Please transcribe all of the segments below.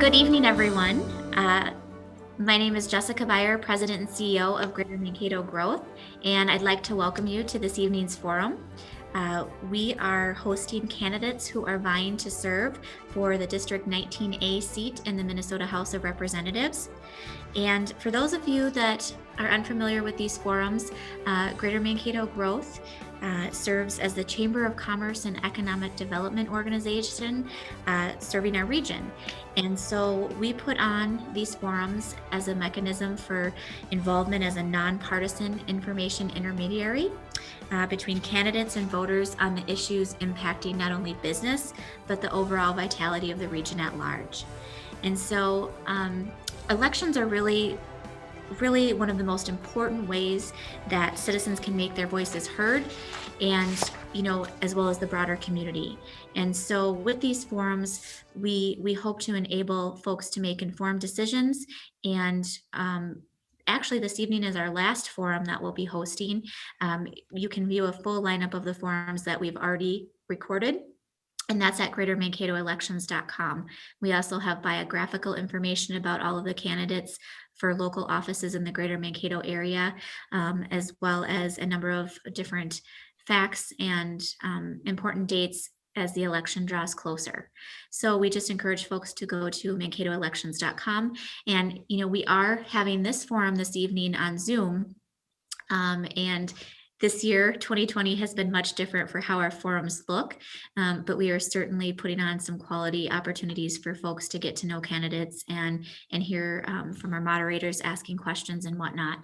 Good evening, everyone. My name is Jessica Beyer, President and CEO of Greater Mankato Growth, and I'd like to welcome you to this evening's forum. We are hosting candidates who are vying to serve for the District 19A seat in the Minnesota House of Representatives. And for those of you that are unfamiliar with these forums, Greater Mankato Growth serves as the Chamber of Commerce and Economic Development organization serving our region. And so we put on these forums as a mechanism for involvement as a nonpartisan information intermediary between candidates and voters on the issues impacting not only business, but the overall vitality of the region at large. And so elections are really one of the most important ways that citizens can make their voices heard, and as well as the broader community. And so with these forums, we hope to enable folks to make informed decisions. And actually, this evening is our last forum that we'll be hosting. You can view a full lineup of the forums that we've already recorded, and that's at greatermankatoelections.com. We also have biographical information about all of the candidates for local offices in the Greater Mankato area, as well as a number of different facts and important dates as the election draws closer. So we just encourage folks to go to mankatoelections.com. And, we are having this forum this evening on Zoom. And this year, 2020, has been much different for how our forums look, but we are certainly putting on some quality opportunities for folks to get to know candidates and hear from our moderators asking questions and whatnot.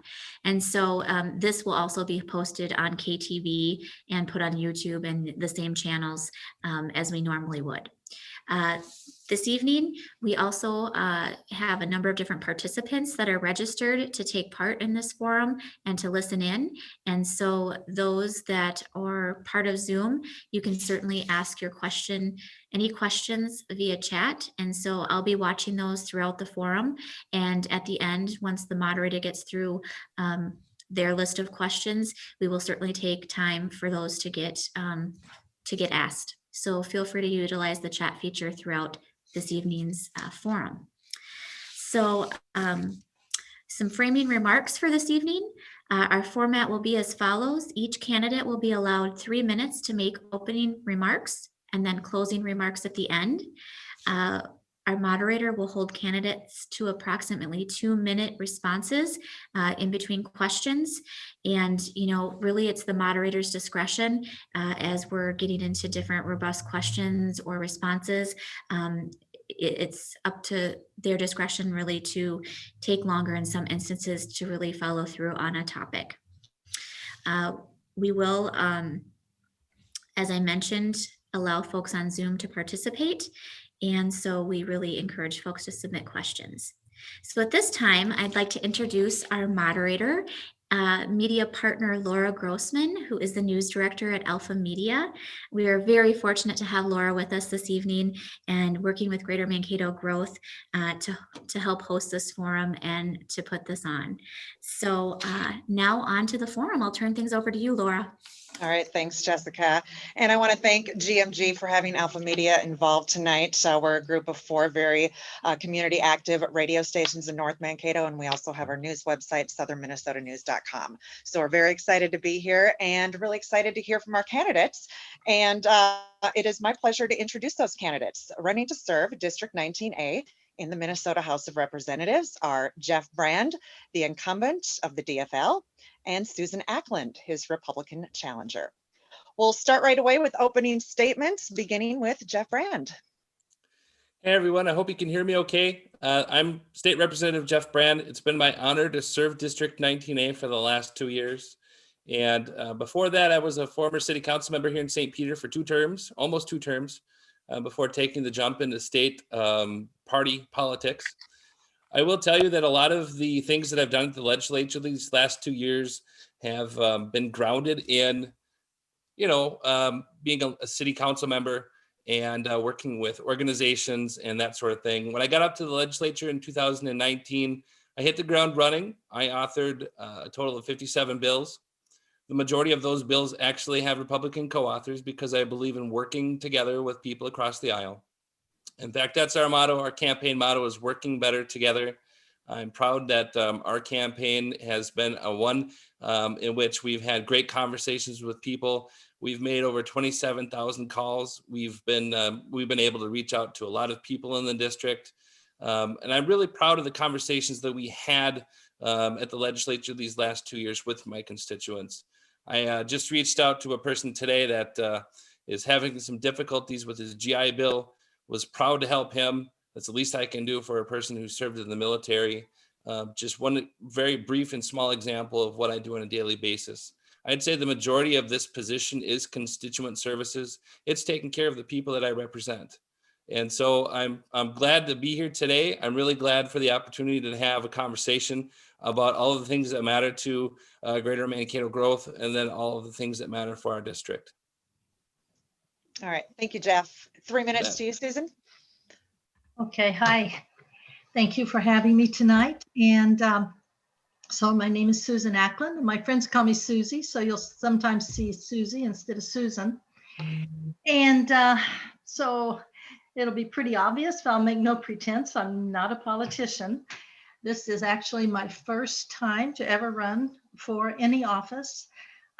And so this will also be posted on KTV and put on YouTube and the same channels as we normally would. This evening, we also have a number of different participants that are registered to take part in this forum and to listen in. And so those that are part of Zoom, you can certainly ask your any questions via chat. And so I'll be watching those throughout the forum. And at the end, once the moderator gets through their list of questions, we will certainly take time for those to get asked. So feel free to utilize the chat feature throughout this evening's forum. So some framing remarks for this evening. Our format will be as follows. Each candidate will be allowed 3 minutes to make opening remarks and then closing remarks at the end. Our moderator will hold candidates to approximately 2-minute responses in between questions. And, really it's the moderator's discretion as we're getting into different robust questions or responses. It's up to their discretion really to take longer in some instances to really follow through on a topic. We will, as I mentioned, allow folks on Zoom to participate. And so we really encourage folks to submit questions. So at this time, I'd like to introduce our moderator, media partner Laura Grossman, who is the news director at Alpha Media. We are very fortunate to have Laura with us this evening and working with Greater Mankato Growth to help host this forum and to put this on. So now on to the forum. I'll turn things over to you, Laura. All right, thanks, Jessica. And I want to thank GMG for having Alpha Media involved tonight. We're a group of 4 very community active radio stations in North Mankato, and we also have our news website, southernminnesotanews.com. So we're very excited to be here and really excited to hear from our candidates. And it is my pleasure to introduce those candidates. Running to serve District 19A in the Minnesota House of Representatives are Jeff Brand, the incumbent of the DFL, and Susan Ackland, his Republican challenger. We'll start right away with opening statements, beginning with Jeff Brand. Hey everyone, I hope you can hear me okay. I'm State Representative Jeff Brand. It's been my honor to serve District 19A for the last 2 years. And before that, I was a former city council member here in St. Peter for 2 terms, almost 2 terms, before taking the jump into state party politics. I will tell you that a lot of the things that I've done at the legislature these last 2 years have been grounded in, being a city council member and working with organizations and that sort of thing. When I got up to the legislature in 2019, I hit the ground running. I authored a total of 57 bills. The majority of those bills actually have Republican co-authors because I believe in working together with people across the aisle. In fact, that's our motto. Our campaign motto is working better together. I'm proud that our campaign has been a one in which we've had great conversations with people. We've made over 27,000 calls. We've been able to reach out to a lot of people in the district. And I'm really proud of the conversations that we had at the legislature these last 2 years with my constituents. I just reached out to a person today that is having some difficulties with his GI Bill, was proud to help him. That's the least I can do for a person who served in the military. Just one very brief and small example of what I do on a daily basis. I'd say the majority of this position is constituent services. It's taking care of the people that I represent. And so I'm glad to be here today. I'm really glad for the opportunity to have a conversation about all of the things that matter to Greater Mankato growth, and then all of the things that matter for our district. All right. Thank you, Jeff. 3 minutes Bet. to you, Susan. Okay, hi. Thank you for having me tonight. And so my name is Susan Ackland, and my friends call me Susie, so you'll sometimes see Susie instead of Susan. And so it'll be pretty obvious, but I'll make no pretense. I'm not a politician. This is actually my first time to ever run for any office.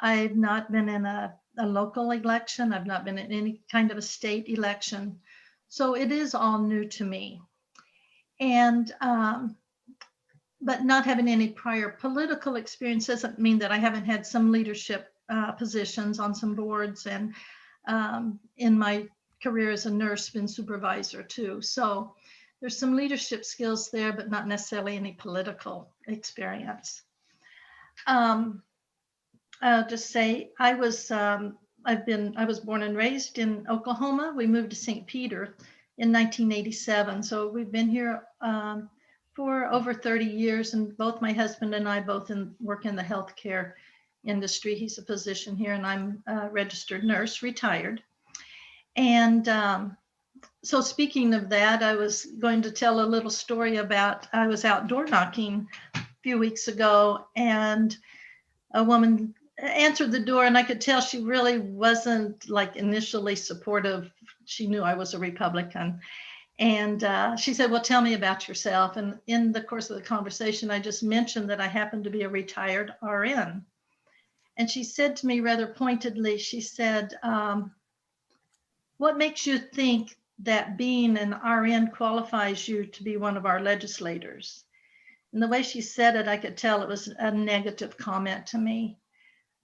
I've not been in a local election. I've not been in any kind of a state election. So it is all new to me. And, but not having any prior political experience doesn't mean that I haven't had some leadership positions on some boards, and in my career as a nurse, been supervisor too. So there's some leadership skills there, but not necessarily any political experience. I'll just say I was born and raised in Oklahoma. We moved to St. Peter in 1987. So we've been here for over 30 years, and both my husband and I work in the healthcare industry. He's a physician here, and I'm a registered nurse, retired. And so speaking of that, I was going to tell a little story about, I was outdoor knocking a few weeks ago, and a woman answered the door, and I could tell she really wasn't like initially supportive. She knew I was a Republican. And she said, well, tell me about yourself. And in the course of the conversation, I just mentioned that I happened to be a retired RN. And she said to me rather pointedly, she said, what makes you think that being an RN qualifies you to be one of our legislators? And the way she said it, I could tell it was a negative comment to me.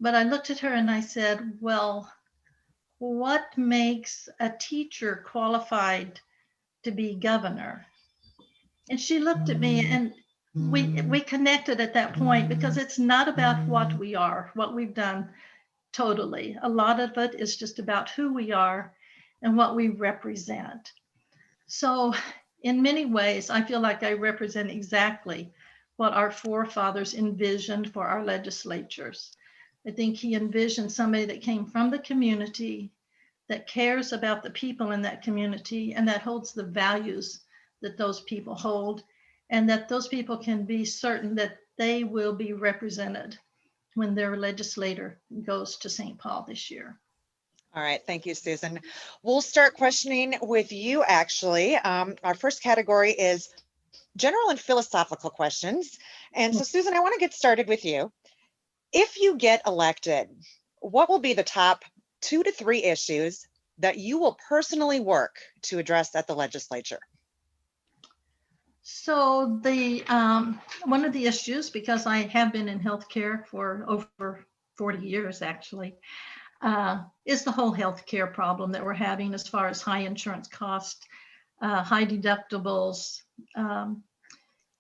But I looked at her and I said, well, what makes a teacher qualified to be governor? And she looked at me, and we connected at that point, because it's not about what we are, what we've done totally. A lot of it is just about who we are and what we represent. So in many ways, I feel like I represent exactly what our forefathers envisioned for our legislatures. I think he envisioned somebody that came from the community, that cares about the people in that community, and that holds the values that those people hold, and that those people can be certain that they will be represented when their legislator goes to St. Paul this year. All right. Thank you, Susan. We'll start questioning with you, actually. Our first category is general and philosophical questions. And so, Susan, I want to get started with you. If you get elected, what will be the top 2 to 3 issues that you will personally work to address at the legislature? So the one of the issues, because I have been in healthcare for over 40 years actually, is the whole healthcare problem that we're having as far as high insurance costs, high deductibles,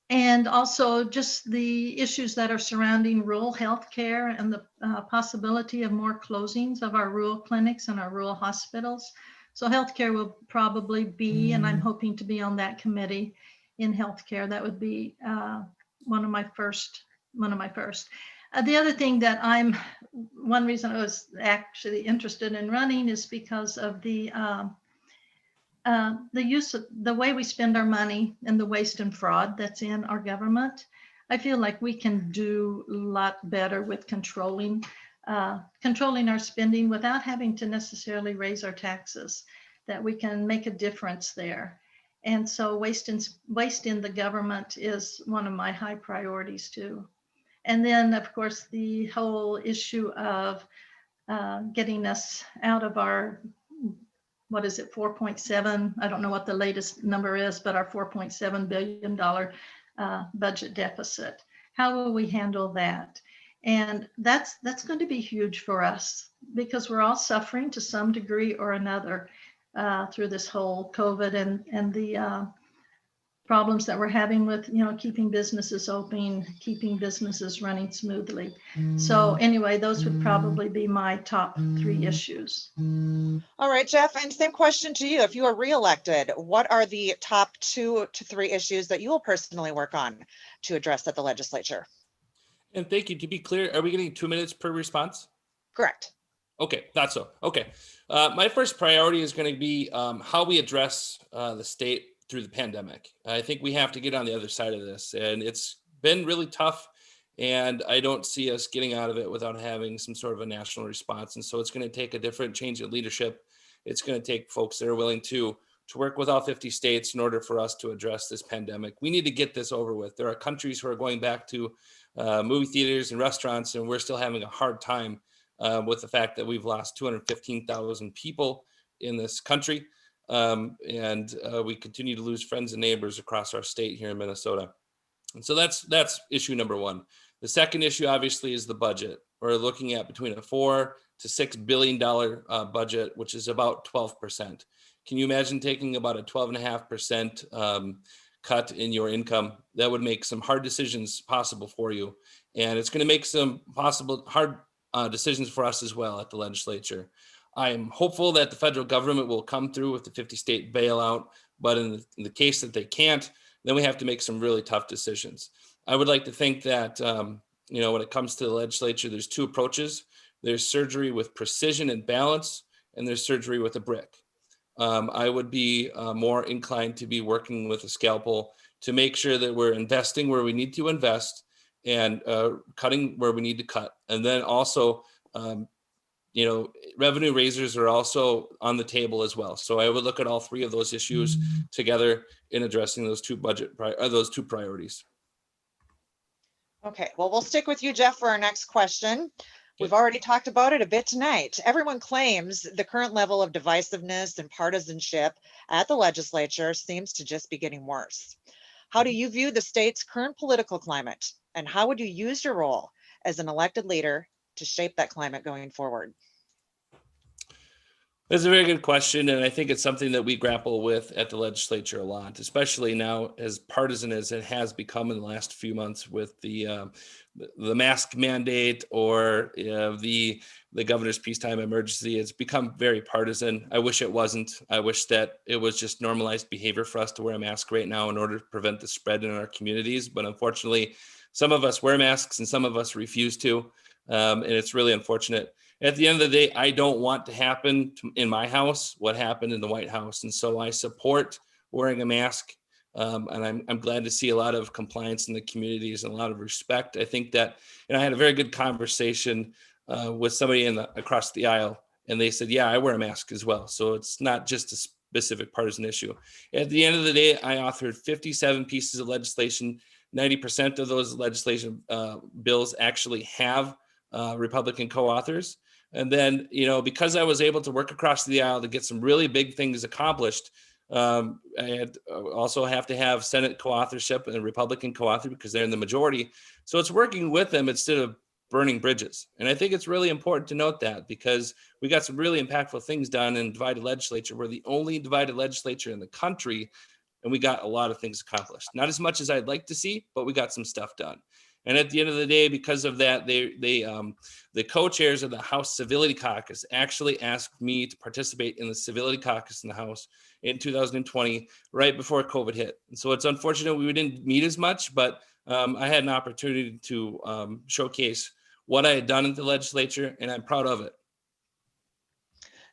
and also just the issues that are surrounding rural healthcare and the possibility of more closings of our rural clinics and our rural hospitals. So healthcare will probably be, and I'm hoping to be on that committee in healthcare. That would be one of my first. The other thing that one reason I was actually interested in running is because of the use of the way we spend our money and the waste and fraud that's in our government. I feel like we can do a lot better with controlling our spending without having to necessarily raise our taxes, that we can make a difference there. And so waste in the government is one of my high priorities too. And then, of course, the whole issue of getting us out of our, what is it, 4.7, I don't know what the latest number is, but our $4.7 billion budget deficit. How will we handle that? And that's going to be huge for us because we're all suffering to some degree or another through this whole COVID and the problems that we're having with, keeping businesses open, keeping businesses running smoothly. So anyway, those would probably be my top 3 issues. All right, Jeff, and same question to you. If you are reelected, what are the top 2 to 3 issues that you will personally work on to address at the legislature? And thank you. To be clear, are we getting 2 minutes per response? Correct. Okay, thought so. Okay. My first priority is going to be how we address the state through the pandemic. I think we have to get on the other side of this, and it's been really tough, and I don't see us getting out of it without having some sort of a national response. And so it's going to take a different change in leadership. It's going to take folks that are willing to work with all 50 states in order for us to address this pandemic. We need to get this over with. There are countries who are going back to movie theaters and restaurants, and we're still having a hard time with the fact that we've lost 215,000 people in this country. And we continue to lose friends and neighbors across our state here in Minnesota. And so that's issue number 1. The second issue, obviously, is the budget. We're looking at between a $4 to $6 billion budget, which is about 12%. Can you imagine taking about a 12.5% cut in your income? That would make some hard decisions possible for you. And it's going to make some possible hard decisions for us as well at the legislature. I am hopeful that the federal government will come through with the 50-state bailout, but in the case that they can't, then we have to make some really tough decisions. I would like to think that, when it comes to the legislature, there's 2 approaches. There's surgery with precision and balance, and there's surgery with a brick. I would be more inclined to be working with a scalpel to make sure that we're investing where we need to invest and cutting where we need to cut. And then also, revenue raisers are also on the table as well. So I would look at all 3 of those issues together in addressing those 2 priorities. Okay, well, we'll stick with you, Jeff, for our next question. We've already talked about it a bit tonight. Everyone claims the current level of divisiveness and partisanship at the legislature seems to just be getting worse. How do you view the state's current political climate, and how would you use your role as an elected leader to shape that climate going forward? That's a very good question, and I think it's something that we grapple with at the legislature a lot, especially now as partisan as it has become in the last few months with the mask mandate or the governor's peacetime emergency. It's become very partisan. I wish it wasn't. I wish that it was just normalized behavior for us to wear a mask right now in order to prevent the spread in our communities. But unfortunately, some of us wear masks and some of us refuse to, and it's really unfortunate. At the end of the day, I don't want to happen in my house what happened in the White House. And so I support wearing a mask. And I'm glad to see a lot of compliance in the communities and a lot of respect. I think that, I had a very good conversation with somebody across the aisle, and they said, yeah, I wear a mask as well. So it's not just a specific partisan issue. At the end of the day, I authored 57 pieces of legislation. 90% of those legislation bills actually have Republican co-authors. And then, because I was able to work across the aisle to get some really big things accomplished, I had also have to have Senate co-authorship and Republican co-author because they're in the majority. So it's working with them instead of burning bridges. And I think it's really important to note that because we got some really impactful things done in divided legislature. We're the only divided legislature in the country, and we got a lot of things accomplished. Not as much as I'd like to see, but we got some stuff done. And at the end of the day, because of that, the co-chairs of the House Civility Caucus actually asked me to participate in the Civility Caucus in the House in 2020, right before COVID hit. And so it's unfortunate we didn't meet as much, but I had an opportunity to showcase what I had done in the legislature, and I'm proud of it.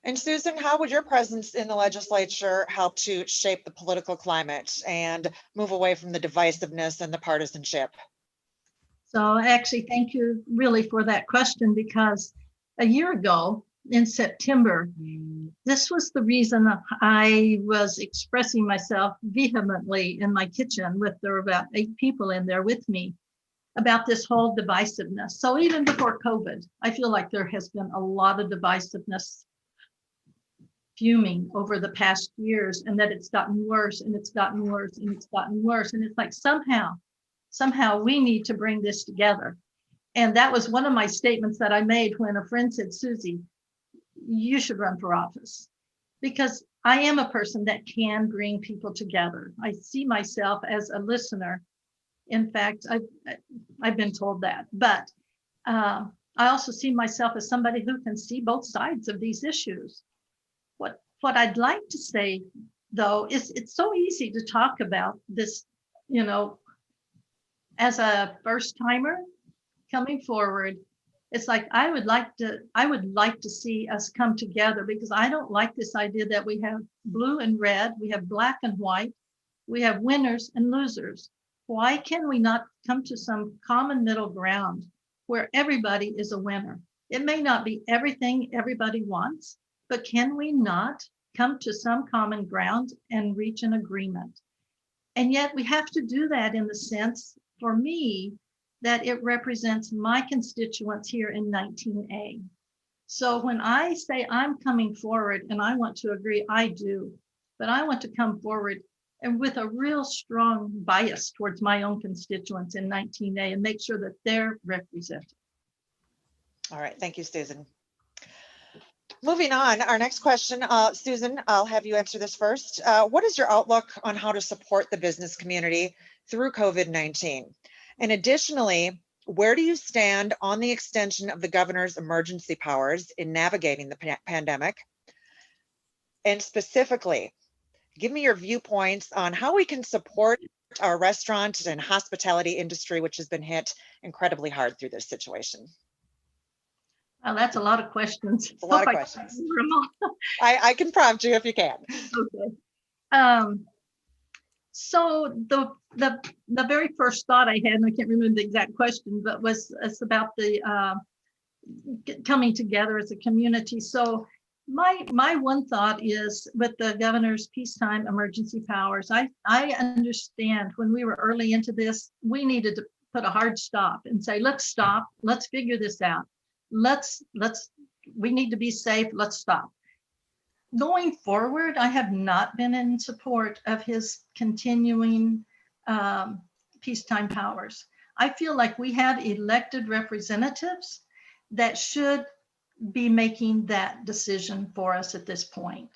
And Susan, how would your presence in the legislature help to shape the political climate and move away from the divisiveness and the partisanship? So actually, thank you really for that question, because a year ago, in September, this was the reason I was expressing myself vehemently in my kitchen with, there were about 8 people in there with me, about this whole divisiveness. So even before COVID, I feel like there has been a lot of divisiveness fuming over the past years, and that it's gotten worse and it's gotten worse and it's gotten worse. And it's like somehow we need to bring this together. And that was one of my statements that I made when a friend said, Susie, you should run for office, because I am a person that can bring people together. I see myself as a listener. In fact, I've been told that, but I also see myself as somebody who can see both sides of these issues. What I'd like to say, though, is it's so easy to talk about this, as a first timer coming forward. It's like I would like to see us come together, because I don't like this idea that we have blue and red, we have black and white, we have winners and losers. Why can we not come to some common middle ground where everybody is a winner? It may not be everything everybody wants, but can we not come to some common ground and reach an agreement? And yet we have to do that in the sense, for me, that it represents my constituents here in 19A. So when I say I'm coming forward and I want to agree, I do, but I want to come forward and with a real strong bias towards my own constituents in 19A and make sure that they're represented. All right, thank you, Susan. Moving on, our next question, Susan, I'll have you answer this first. What is your outlook on how to support the business community through COVID-19? And additionally, where do you stand on the extension of the governor's emergency powers in navigating the pandemic? And specifically, give me your viewpoints on how we can support our restaurant and hospitality industry, which has been hit incredibly hard through this situation. Well, that's a lot of questions. It's a lot of questions. I can prompt you if you can. Okay. So the very first thought I had, and I can't remember the exact question, but it's about the coming together as a community. So my one thought is, with the governor's peacetime emergency powers, I understand when we were early into this, we needed to put a hard stop and say, let's stop, let's figure this out. We need to be safe, let's stop. Going forward, I have not been in support of his continuing peacetime powers. I feel like we have elected representatives that should be making that decision for us at this point.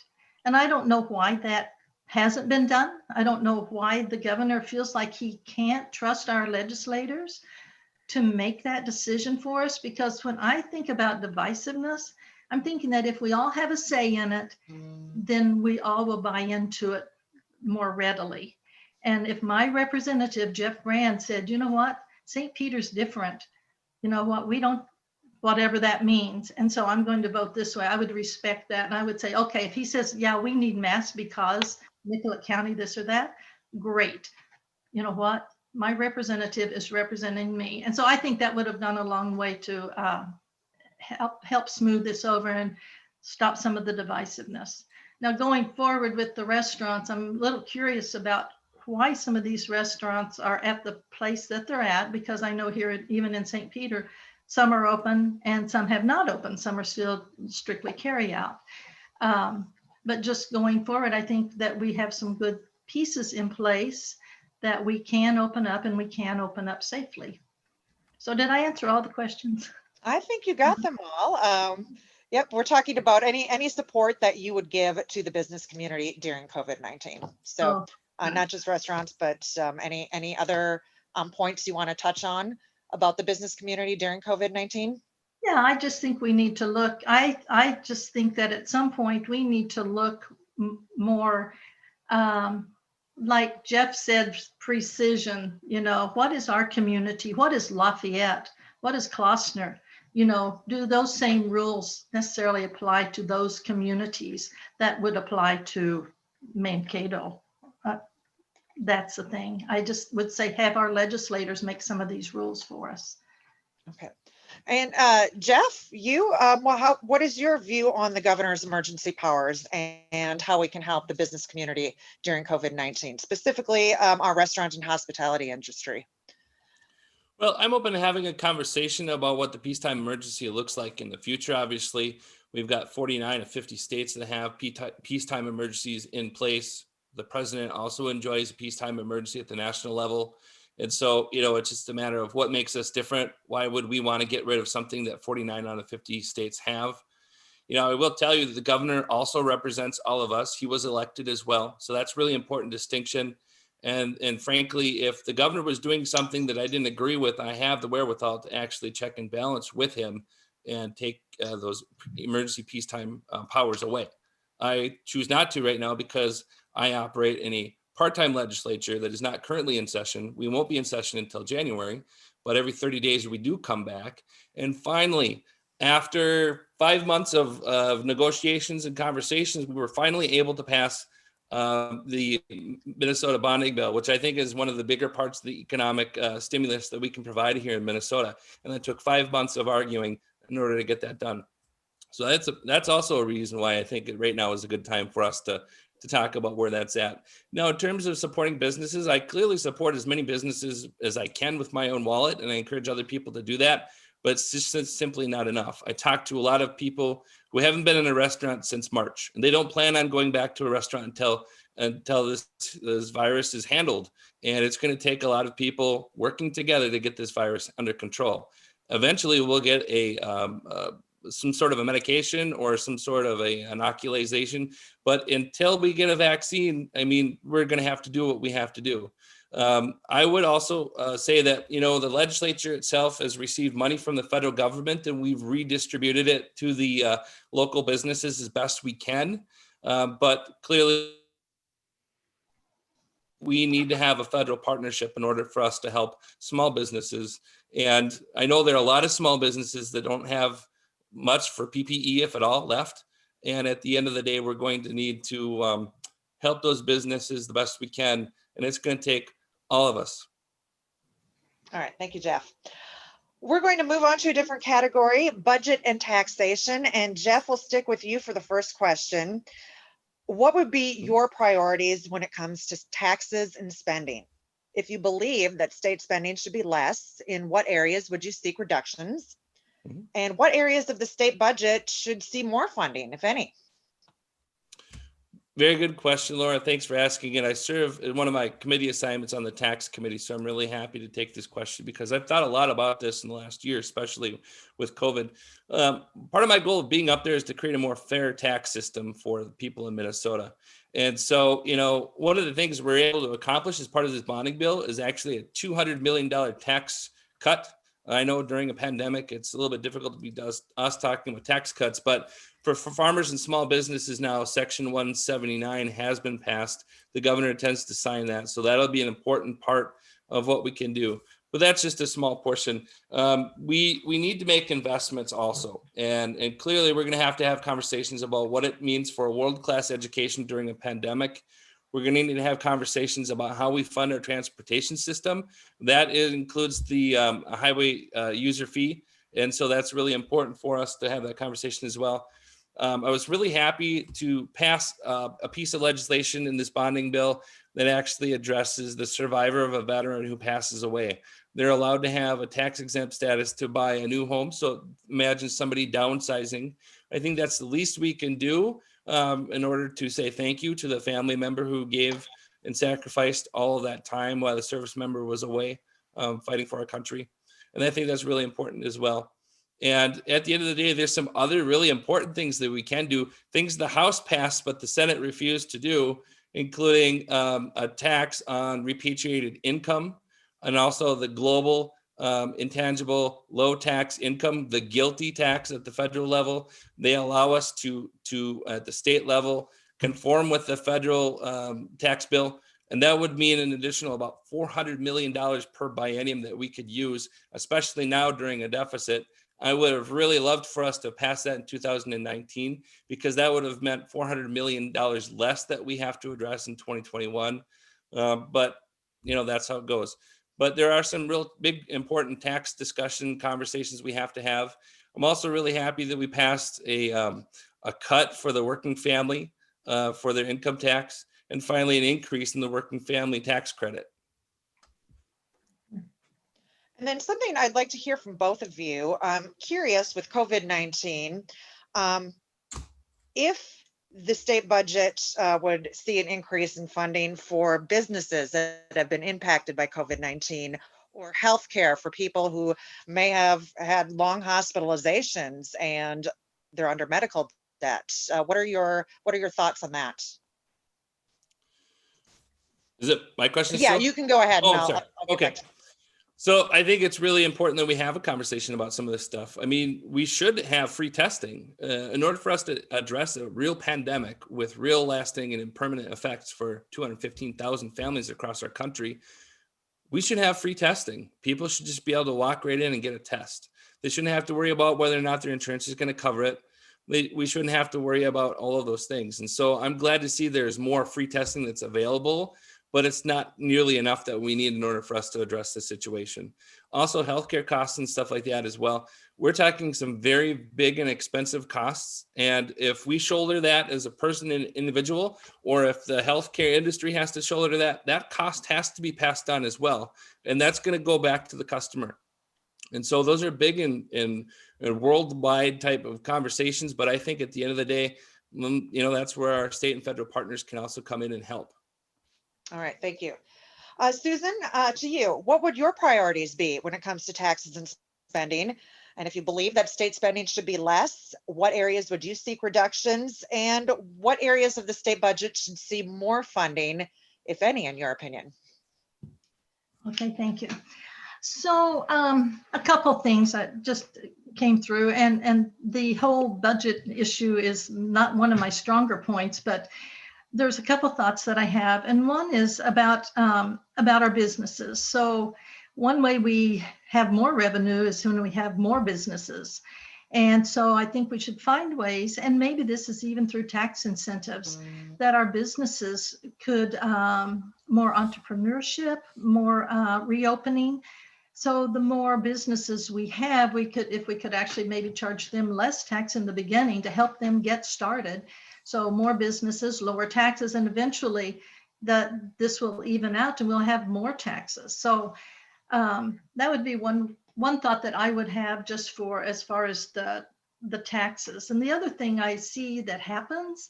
And I don't know why that hasn't been done. I don't know why the governor feels like he can't trust our legislators to make that decision for us, because when I think about divisiveness, I'm thinking that if we all have a say in it, then we all will buy into it more readily. And if my representative, Jeff Brand, said, you know what, St. Peter's different, you know what, we don't, whatever that means, and so I'm going to vote this way, I would respect that. And I would say, okay, if he says, yeah, we need masks because Nicollet County, this or that, great. You know what, my representative is representing me. And so I think that would have gone a long way to help smooth this over and stop some of the divisiveness. Now, going forward with the restaurants, I'm a little curious about why some of these restaurants are at the place that they're at, because I know here, even in St. Peter, some are open and some have not opened. Some are still strictly carry out. But just going forward, I think that we have some good pieces in place that we can open up, and we can open up safely. So did I answer all the questions? I think you got them all. Yep, we're talking about any support that you would give to the business community during COVID-19. So not just restaurants, but any other points you want to touch on about the business community during COVID-19? Yeah, I just think we need to look, I just think that at some point we need to look more, like Jeff said, precision. You know, what is our community? What is Lafayette? What is Klossner? You know, do those same rules necessarily apply to those communities that would apply to Mankato? That's the thing. I just would say have our legislators make some of these rules for us. Okay. And Jeff, you, what is your view on the governor's emergency powers and how we can help the business community during COVID-19, specifically our restaurant and hospitality industry? Well, I'm open to having a conversation about what the peacetime emergency looks like in the future. Obviously, we've got 49 of 50 states that have peacetime emergencies in place. The president also enjoys a peacetime emergency at the national level. And so, it's just a matter of what makes us different. Why would we want to get rid of something that 49 out of 50 states have? I will tell you that the governor also represents all of us. He was elected as well. So that's really important distinction. And frankly, if the governor was doing something that I didn't agree with, I have the wherewithal to actually check and balance with him and take those emergency peacetime powers away. I choose not to right now because I operate in a part-time legislature that is not currently in session. We won't be in session until January, but every 30 days we do come back. And finally, after 5 months of negotiations and conversations, we were finally able to pass the Minnesota bonding bill, which I think is one of the bigger parts of the economic stimulus that we can provide here in Minnesota. And that took 5 months of arguing in order to get that done. So that's also a reason why I think right now is a good time for us to talk about where that's at. Now, in terms of supporting businesses, I clearly support as many businesses as I can with my own wallet, and I encourage other people to do that. But it's just simply not enough. I talked to a lot of people who haven't been in a restaurant since March, and they don't plan on going back to a restaurant until this virus is handled. And it's going to take a lot of people working together to get this virus under control. Eventually, we'll get some sort of a medication or some sort of an inoculation. But until we get a vaccine, we're going to have to do what we have to do. I would also say that, the legislature itself has received money from the federal government, and we've redistributed it to the local businesses as best we can. But clearly, we need to have a federal partnership in order for us to help small businesses. And I know there are a lot of small businesses that don't have much for PPE, if at all, left. And at the end of the day, we're going to need to help those businesses the best we can. And it's going to take all of us. All right. Thank you, Jeff. We're going to move on to a different category, budget and taxation. And Jeff, will stick with you for the first question. What would be your priorities when it comes to taxes and spending? If you believe that state spending should be less, in what areas would you seek reductions? Mm-hmm. And what areas of the state budget should see more funding, if any? Very good question, Laura. Thanks for asking it. I serve in one of my committee assignments on the tax committee, so I'm really happy to take this question because I've thought a lot about this in the last year, especially with COVID. Part of my goal of being up there is to create a more fair tax system for the people in Minnesota. And so, one of the things we're able to accomplish as part of this bonding bill is actually a $200 million tax cut. I know during a pandemic, it's a little bit difficult to be us talking about tax cuts, but for farmers and small businesses now, Section 179 has been passed. The governor intends to sign that. So that'll be an important part of what we can do. But that's just a small portion. We need to make investments also. And clearly, we're going to have conversations about what it means for a world-class education during a pandemic. We're going to need to have conversations about how we fund our transportation system. That includes the highway user fee. And so that's really important for us to have that conversation as well. I was really happy to pass a piece of legislation in this bonding bill that actually addresses the survivor of a veteran who passes away. They're allowed to have a tax exempt status to buy a new home. So imagine somebody downsizing. I think that's the least we can do in order to say thank you to the family member who gave and sacrificed all of that time while the service member was away fighting for our country. And I think that's really important as well. And at the end of the day, there's some other really important things that we can do, things the House passed, but the Senate refused to do, including a tax on repatriated income and also the global intangible low tax income, the GILTI tax at the federal level. They allow us to at the state level, conform with the federal tax bill. And that would mean an additional about $400 million per biennium that we could use, especially now during a deficit. I would have really loved for us to pass that in 2019 because that would have meant $400 million less that we have to address in 2021. But, that's how it goes. but there are some real big important tax discussion conversations we have to have. I'm also really happy that we passed a cut for the working family for their income tax, and finally an increase in the working family tax credit. And then something I'd like to hear from both of you. I'm curious with COVID-19, if the state budget would see an increase in funding for businesses that have been impacted by COVID-19, or healthcare for people who may have had long hospitalizations and they're under medical debt. What are your thoughts on that? Is it my question? Yeah, still? you can go ahead. Oh, and I'm sorry. I'll get Okay. back to- So I think it's really important that we have a conversation about some of this stuff. I mean, we should have free testing in order for us to address a real pandemic with real lasting and permanent effects for 215,000 families across our country. We should have free testing. People should just be able to walk right in and get a test. They shouldn't have to worry about whether or not their insurance is going to cover it. We shouldn't have to worry about all of those things. And so I'm glad to see there's more free testing that's available, but it's not nearly enough that we need in order for us to address the situation. Also, healthcare costs and stuff like that as well. We're talking some very big and expensive costs. And if we shoulder that as a person and individual, or if the healthcare industry has to shoulder that, that cost has to be passed on as well. And that's going to go back to the customer. And so those are big and worldwide type of conversations. But I think at the end of the day, that's where our state and federal partners can also come in and help. All right, thank you. Susan, to you, what would your priorities be when it comes to taxes and spending? And if you believe that state spending should be less, what areas would you seek reductions? And what areas of the state budget should see more funding, if any, in your opinion? Okay, thank you. So a couple things that just came through, and the whole budget issue is not one of my stronger points, but there's a couple thoughts that I have, and one is about our businesses. So one way we have more revenue is when we have more businesses. And so I think we should find ways, and maybe this is even through tax incentives, that our businesses could more entrepreneurship, more reopening. So the more businesses we have, if we could actually maybe charge them less tax in the beginning to help them get started. So more businesses, lower taxes, and eventually this will even out and we'll have more taxes. So that would be one thought that I would have just for as far as the taxes. And the other thing I see that happens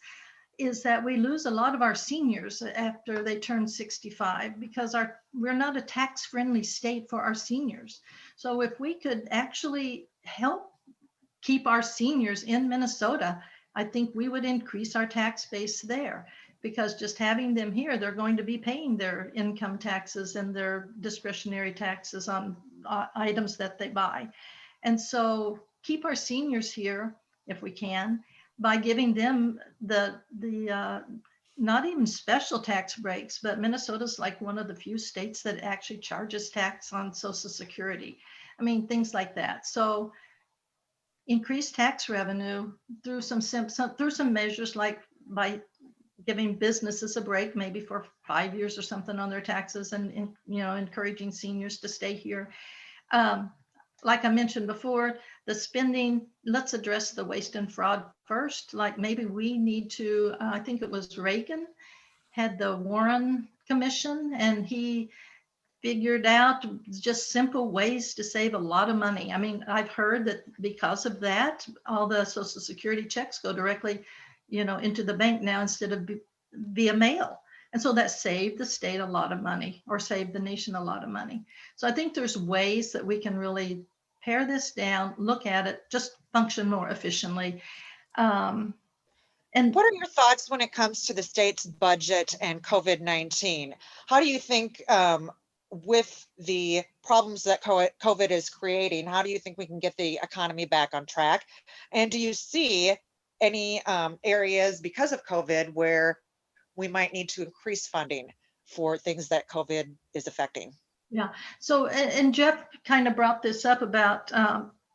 is that we lose a lot of our seniors after they turn 65 because we're not a tax-friendly state for our seniors. So if we could actually help keep our seniors in Minnesota, I think we would increase our tax base there, because just having them here, they're going to be paying their income taxes and their discretionary taxes on items that they buy. And so keep our seniors here if we can, by giving them the not even special tax breaks, but Minnesota's like one of the few states that actually charges tax on Social Security. I mean, things like that. So increase tax revenue through some measures, like by giving businesses a break, maybe for 5 years or something on their taxes, and encouraging seniors to stay here. Like I mentioned before, the spending, let's address the waste and fraud first. Like maybe we need to, I think it was Reagan had the Warren Commission, and he figured out just simple ways to save a lot of money. I mean, I've heard that because of that, all the Social Security checks go directly, into the bank now instead of via mail. And so that saved the state a lot of money, or saved the nation a lot of money. So I think there's ways that we can really pare this down, look at it, just function more efficiently. And what are your thoughts when it comes to the state's budget and COVID-19? How do you think, with the problems that COVID is creating, how do you think we can get the economy back on track? And do you see any areas because of COVID where we might need to increase funding for things that COVID is affecting? Yeah. So, and Jeff kind of brought this up about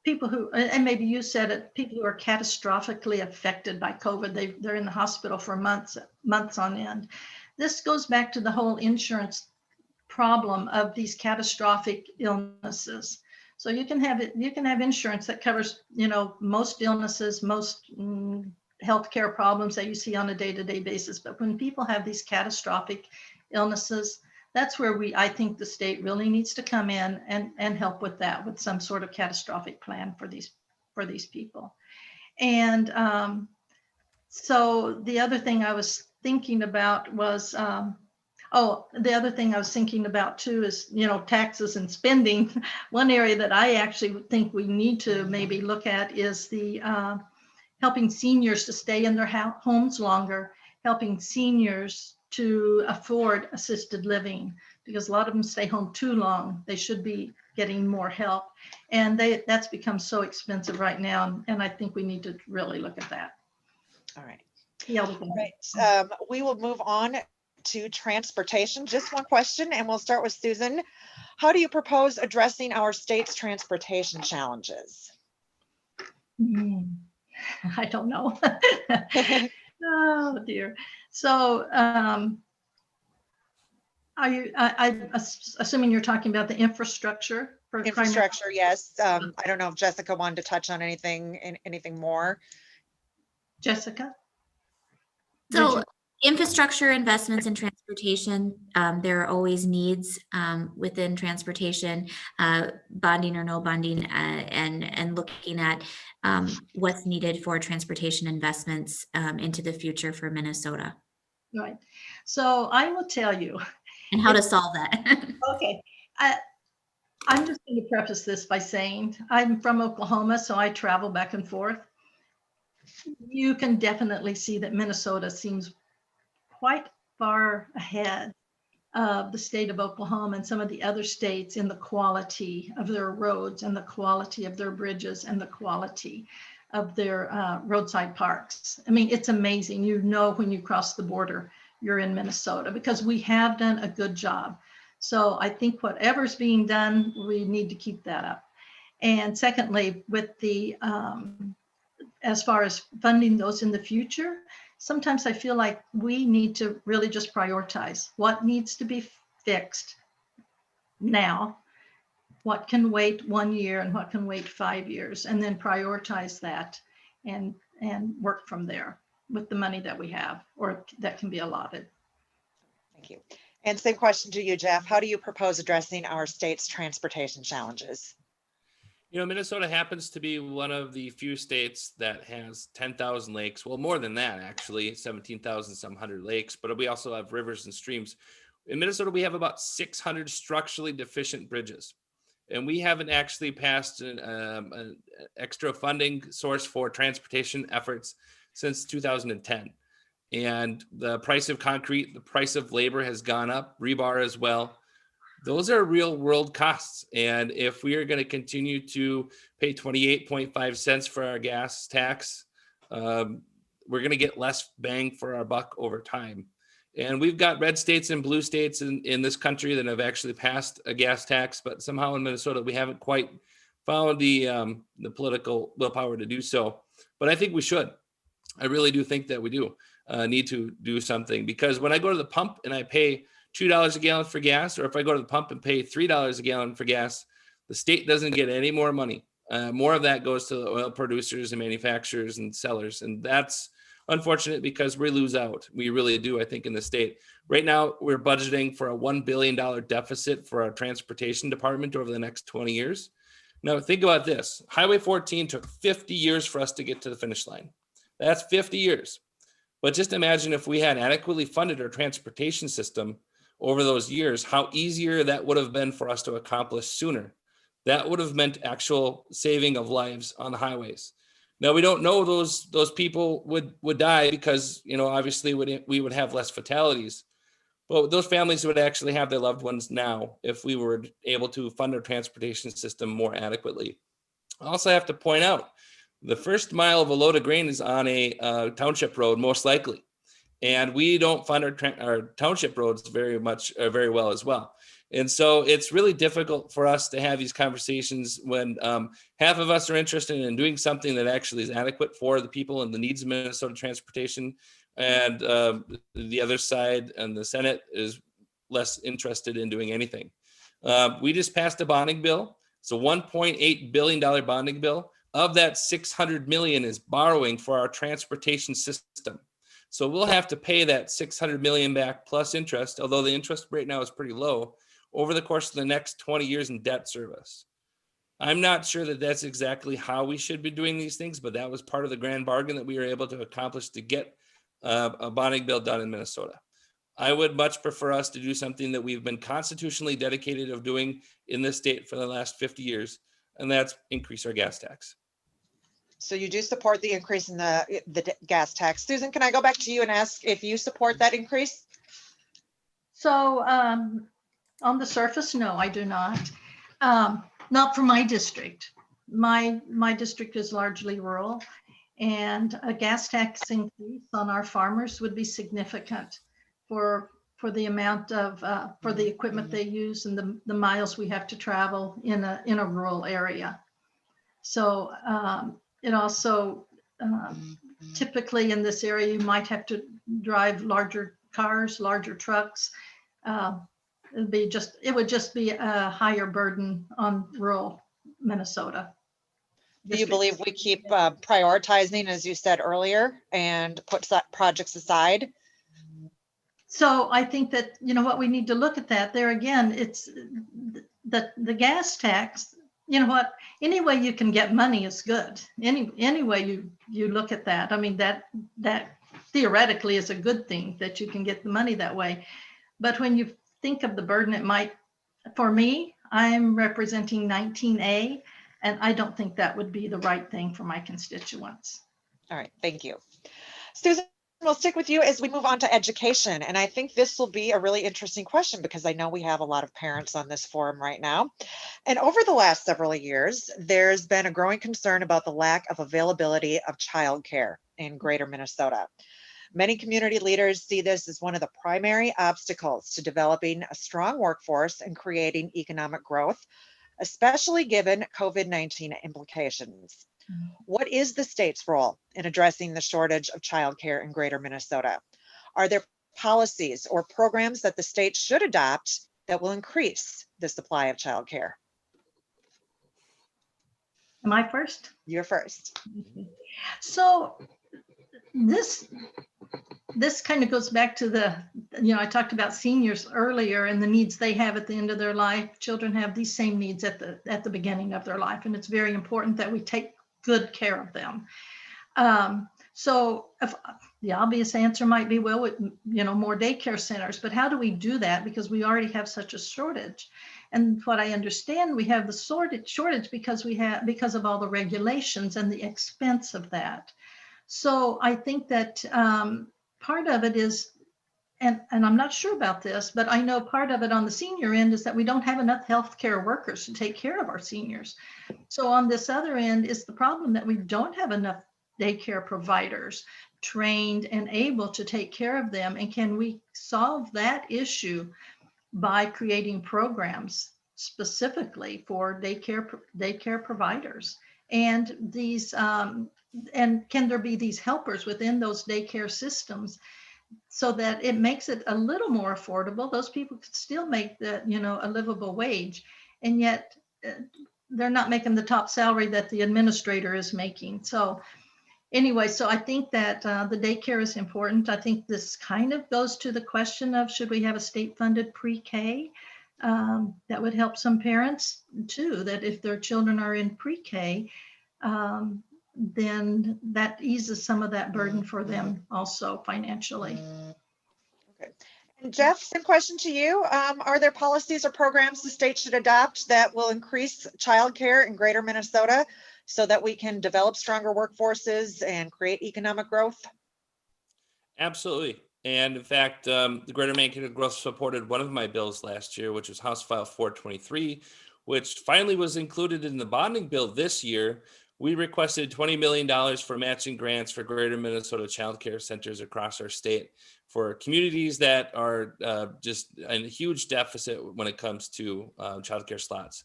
people who, and maybe you said it, people who are catastrophically affected by COVID. They're in the hospital for months on end. This goes back to the whole insurance problem of these catastrophic illnesses. So you can have insurance that covers, most illnesses, most healthcare problems that you see on a day-to-day basis. But when people have these catastrophic illnesses, that's where I think the state really needs to come in and help with that, with some sort of catastrophic plan for these people. And so the other thing I was thinking about was, the other thing I was thinking about too is, taxes and spending. One area that I actually think we need to maybe look at is the helping seniors to stay in their homes longer, helping seniors to afford assisted living, because a lot of them stay home too long. They should be getting more help. And that's become so expensive right now. And I think we need to really look at that. All right. All right. We will move on to transportation. Just one question, and we'll start with Susan. How do you propose addressing our state's transportation challenges? I don't know. Oh dear. So are you, I'm assuming you're talking about the infrastructure for Infrastructure, yes. I don't know if Jessica wanted to touch on anything more. Jessica? So infrastructure investments in transportation, there are always needs within transportation, bonding or no bonding, and looking at what's needed for transportation investments into the future for Minnesota. Right. So I will tell you. And how to solve that. Okay. I'm just going to preface this by saying I'm from Oklahoma, so I travel back and forth. You can definitely see that Minnesota seems quite far ahead of the state of Oklahoma and some of the other states in the quality of their roads and the quality of their bridges and the quality of their roadside parks. I mean, it's amazing. When you cross the border, you're in Minnesota, because we have done a good job. So I think whatever's being done, we need to keep that up. And secondly, with the, as far as funding those in the future, sometimes I feel like we need to really just prioritize what needs to be fixed now, what can wait 1 year and what can wait 5 years, and then prioritize that and work from there with the money that we have or that can be allotted. Thank you. And same question to you, Jeff. How do you propose addressing our state's transportation challenges? Minnesota happens to be one of the few states that has 10,000 lakes. Well, more than that, actually, 17,000 some hundred lakes, but we also have rivers and streams. In Minnesota, we have about 600 structurally deficient bridges. And we haven't actually passed an extra funding source for transportation efforts since 2010. And the price of concrete, the price of labor has gone up, rebar as well. Those are real world costs. And if we are going to continue to pay 28.5 cents for our gas tax, we're going to get less bang for our buck over time. And we've got red states and blue states in this country that have actually passed a gas tax, but somehow in Minnesota, we haven't quite found the political willpower to do so. But I think we should. I really do think that we do need to do something, because when I go to the pump and I pay $2 a gallon for gas, or if I go to the pump and pay $3 a gallon for gas, the state doesn't get any more money. More of that goes to the oil producers and manufacturers and sellers. And that's unfortunate, because we lose out. We really do, I think, in the state. Right now, we're budgeting for a $1 billion deficit for our transportation department over the next 20 years. Now, think about this. Highway 14 took 50 years for us to get to the finish line. That's 50 years. But just imagine if we had adequately funded our transportation system over those years, how easier that would have been for us to accomplish sooner. That would have meant actual saving of lives on the highways. Now, we don't know those people would die because, obviously we would have less fatalities. But those families would actually have their loved ones now if we were able to fund our transportation system more adequately. I also have to point out, the first mile of a load of grain is on a township road, most likely. And we don't fund our township roads very well as well. And so it's really difficult for us to have these conversations when half of us are interested in doing something that actually is adequate for the people and the needs of Minnesota transportation. And the other side and the Senate is less interested in doing anything. We just passed a bonding bill. It's a $1.8 billion bonding bill. Of that, 600 million is borrowing for our transportation system. So we'll have to pay that 600 million back plus interest, although the interest rate now is pretty low, over the course of the next 20 years in debt service. I'm not sure that that's exactly how we should be doing these things, but that was part of the grand bargain that we were able to accomplish to get a bonding bill done in Minnesota. I would much prefer us to do something that we've been constitutionally dedicated of doing in this state for the last 50 years, and that's increase our gas tax. So you do support the increase in the gas tax. Susan, can I go back to you and ask if you support that increase? So on the surface, no, I do not. Not for my district. My district is largely rural, and a gas tax increase on our farmers would be significant for the amount of for the equipment they use and the miles we have to travel in a rural area. So it also typically in this area you might have to drive larger cars, larger trucks. It would just be a higher burden on rural Minnesota. Do you believe we keep prioritizing, as you said earlier, and put projects aside? So I think that, what we need to look at that there again, it's the gas tax, any way you can get money is good. Any way you look at that. I mean, that theoretically is a good thing that you can get the money that way. But when you think of the burden it might, for me, I'm representing 19A, and I don't think that would be the right thing for my constituents. All right, thank you. Susan, we'll stick with you as we move on to education. And I think this will be a really interesting question because I know we have a lot of parents on this forum right now. And over the last several years, there's been a growing concern about the lack of availability of childcare in Greater Minnesota. Many community leaders see this as one of the primary obstacles to developing a strong workforce and creating economic growth, especially given COVID-19 implications. What is the state's role in addressing the shortage of childcare in Greater Minnesota? Are there policies or programs that the state should adopt that will increase the supply of childcare? Am I first? You're first. So this kind of goes back to I talked about seniors earlier and the needs they have at the end of their life. Children have these same needs at the beginning of their life, and it's very important that we take good care of them. So if the obvious answer might be, well, more daycare centers, but how do we do that? Because we already have such a shortage. And what I understand, we have the shortage because of all the regulations and the expense of that. So I think that part of it is, and I'm not sure about this, but I know part of it on the senior end is that we don't have enough healthcare workers to take care of our seniors. So on this other end is the problem that we don't have enough daycare providers trained and able to take care of them. And can we solve that issue by creating programs specifically for daycare providers? And these and can there be these helpers within those daycare systems so that it makes it a little more affordable? Those people could still make a livable wage, and yet they're not making the top salary that the administrator is making. So anyway, so I think that the daycare is important. I think this kind of goes to the question of, should we have a state-funded pre-K? That would help some parents too, that if their children are in pre-K, then that eases some of that burden for them also financially. Okay. And Jeff, same question to you. Are there policies or programs the state should adopt that will increase childcare in Greater Minnesota so that we can develop stronger workforces and create economic growth? Absolutely. And in fact, the Greater Mankato Growth supported one of my bills last year, which was House File 423, which finally was included in the bonding bill this year. We requested $20 million for matching grants for Greater Minnesota child care centers across our state for communities that are just in a huge deficit when it comes to child care slots.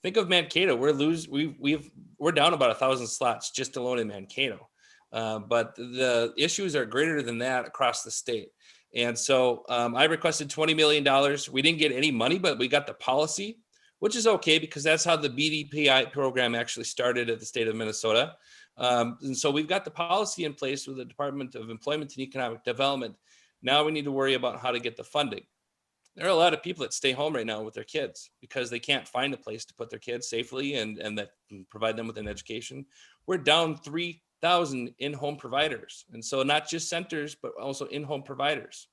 Think of Mankato. We're down about 1,000 slots just alone in Mankato. But the issues are greater than that across the state. And so I requested $20 million. We didn't get any money, but we got the policy, which is okay because that's how the BDPI program actually started at the state of Minnesota. And so we've got the policy in place with the Department of Employment and Economic Development. Now we need to worry about how to get the funding. There are a lot of people that stay home right now with their kids because they can't find a place to put their kids safely and that can provide them with an education. We're down 3,000 in-home providers. And so not just centers, but also in-home providers.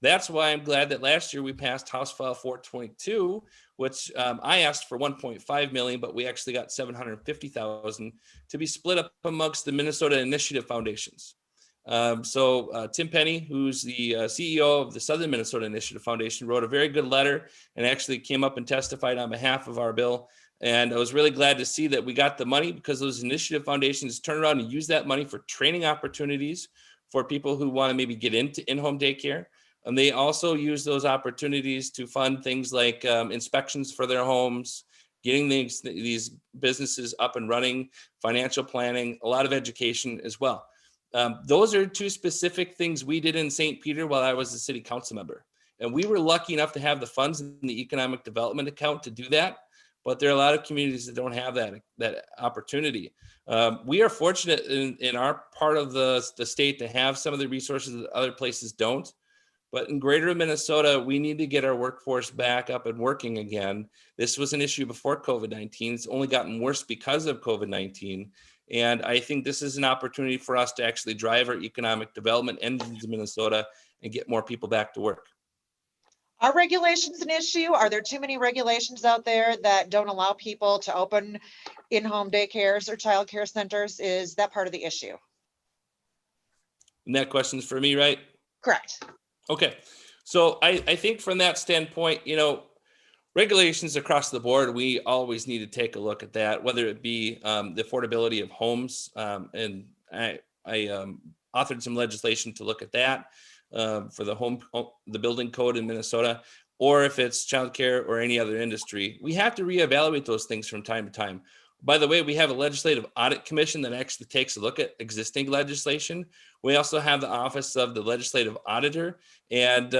That's why I'm glad that last year we passed House File 422, which I asked for 1.5 million, but we actually got 750,000 to be split up amongst the Minnesota Initiative Foundations. So Tim Penny, who's the CEO of the Southern Minnesota Initiative Foundation, wrote a very good letter and actually came up and testified on behalf of our bill. And I was really glad to see that we got the money because those initiative foundations turn around and use that money for training opportunities for people who want to maybe get into in-home daycare. And they also use those opportunities to fund things like inspections for their homes, getting these businesses up and running, financial planning, a lot of education as well. Those are two specific things we did in St. Peter while I was a city council member. And we were lucky enough to have the funds in the economic development account to do that. But there are a lot of communities that don't have that opportunity. We are fortunate in our part of the state to have some of the resources that other places don't. But in greater Minnesota, we need to get our workforce back up and working again. This was an issue before COVID-19. It's only gotten worse because of COVID-19. And I think this is an opportunity for us to actually drive our economic development into Minnesota and get more people back to work. Are regulations an issue? Are there too many regulations out there that don't allow people to open in-home daycares or childcare centers? Is that part of the issue? And that question's for me, right? Correct. Okay. So I think from that standpoint, regulations across the board, we always need to take a look at that, whether it be the affordability of homes. And I authored some legislation to look at that for the building code in Minnesota, or if it's childcare or any other industry. We have to reevaluate those things from time to time. By the way, we have a legislative audit commission that actually takes a look at existing legislation. We also have the office of the legislative auditor, and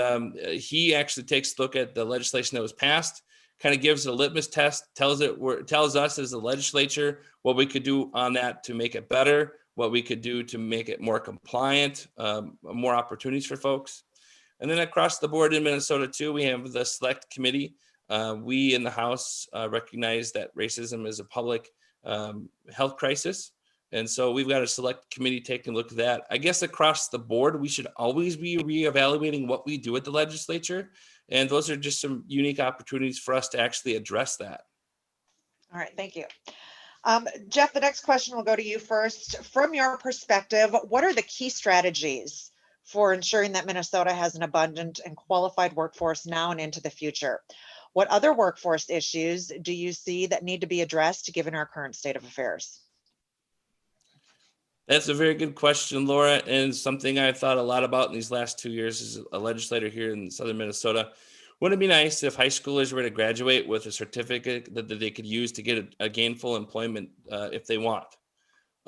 he actually takes a look at the legislation that was passed, kind of gives it a litmus test, tells us as the legislature what we could do on that to make it better, what we could do to make it more compliant, more opportunities for folks. And then across the board in Minnesota too, we have the select committee. We in the House recognize that racism is a public health crisis. And so we've got a select committee taking a look at that. I guess across the board, we should always be reevaluating what we do at the legislature. And those are just some unique opportunities for us to actually address that. All right, thank you. Jeff, the next question will go to you first. From your perspective, what are the key strategies for ensuring that Minnesota has an abundant and qualified workforce now and into the future? What other workforce issues do you see that need to be addressed given our current state of affairs? That's a very good question, Laura, and something I've thought a lot about in these last 2 years as a legislator here in southern Minnesota. Wouldn't it be nice if high schoolers were to graduate with a certificate that they could use to get a gainful employment if they want?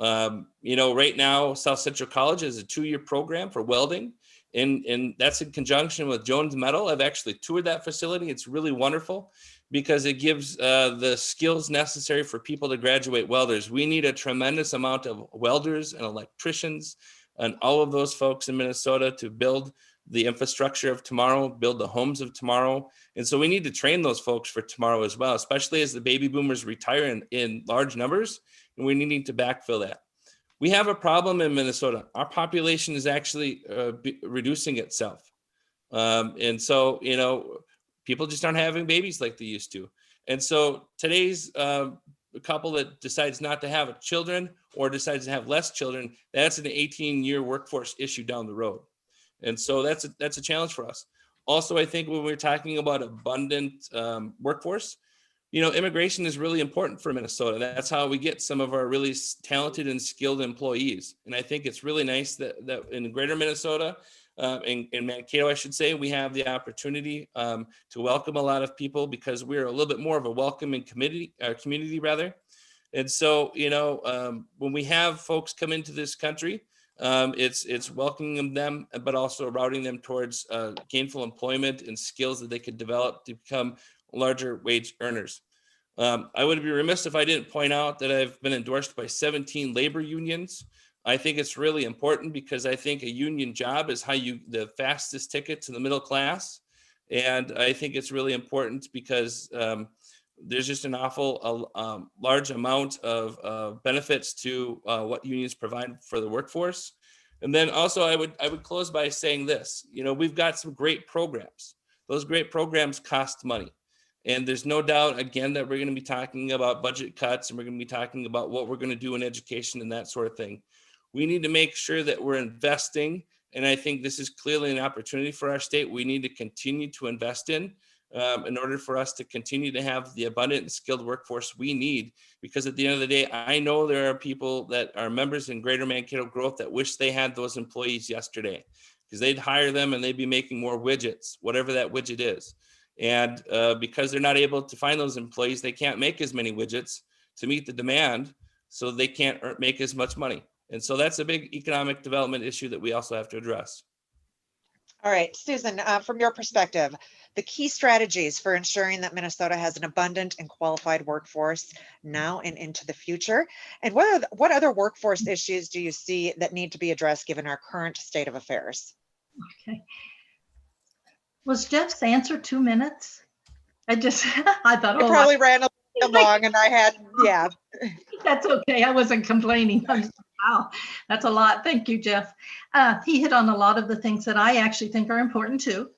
Right now, South Central College is a 2-year program for welding, and that's in conjunction with Jones Metal. I've actually toured that facility. It's really wonderful because it gives the skills necessary for people to graduate welders. We need a tremendous amount of welders and electricians and all of those folks in Minnesota to build the infrastructure of tomorrow, build the homes of tomorrow. And so we need to train those folks for tomorrow as well, especially as the baby boomers retire in large numbers, and we're needing to backfill that. We have a problem in Minnesota. Our population is actually reducing itself. And so, people just aren't having babies like they used to. And so today's couple that decides not to have children or decides to have less children, that's an 18-year workforce issue down the road. And so that's a challenge for us. Also, I think when we're talking about abundant workforce, immigration is really important for Minnesota. That's how we get some of our really talented and skilled employees. And I think it's really nice that in greater Minnesota, in Mankato, I should say, we have the opportunity to welcome a lot of people because we're a little bit more of a welcoming community rather. And so, when we have folks come into this country, It's welcoming them, but also routing them towards gainful employment and skills that they could develop to become larger wage earners. I would be remiss if I didn't point out that I've been endorsed by 17 labor unions. I think it's really important because I think a union job is the fastest ticket to the middle class. And I think it's really important because there's just an awful large amount of benefits to what unions provide for the workforce. And then also I would close by saying this, we've got some great programs. Those great programs cost money. And there's no doubt, again, that we're going to be talking about budget cuts, and we're going to be talking about what we're going to do in education and that sort of thing. We need to make sure that we're investing. And I think this is clearly an opportunity for our state. We need to continue to invest in order for us to continue to have the abundant and skilled workforce we need. Because at the end of the day, I know there are people that are members in Greater Mankato Growth that wish they had those employees yesterday, because they'd hire them and they'd be making more widgets, whatever that widget is. And because they're not able to find those employees, they can't make as many widgets to meet the demand, so they can't make as much money. And so that's a big economic development issue that we also have to address. All right, Susan, from your perspective, the key strategies for ensuring that Minnesota has an abundant and qualified workforce now and into the future, and what other workforce issues do you see that need to be addressed given our current state of affairs? Okay. Was Jeff's answer 2 minutes? I thought, I probably ran a little long, and I had, yeah. That's okay. I wasn't complaining. I'm just, wow, that's a lot. Thank you, Jeff. He hit on a lot of the things that I actually think are important too.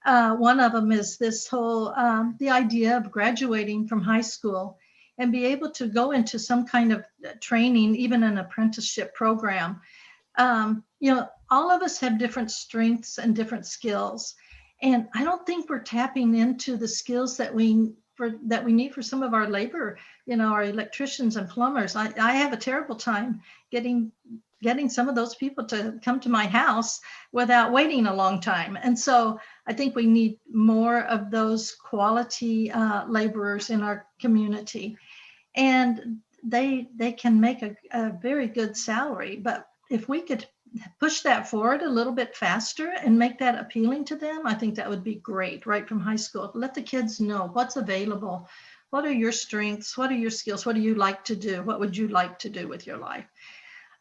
One of them is this whole, the idea of graduating from high school and be able to go into some kind of training, even an apprenticeship program. All of us have different strengths and different skills. And I don't think we're tapping into the skills that we need for some of our labor, our electricians and plumbers. I have a terrible time getting some of those people to come to my house without waiting a long time. And so I think we need more of those quality laborers in our community. And they can make a very good salary. But if we could push that forward a little bit faster and make that appealing to them, I think that would be great right from high school. Let the kids know what's available. What are your strengths? What are your skills? What do you like to do? What would you like to do with your life?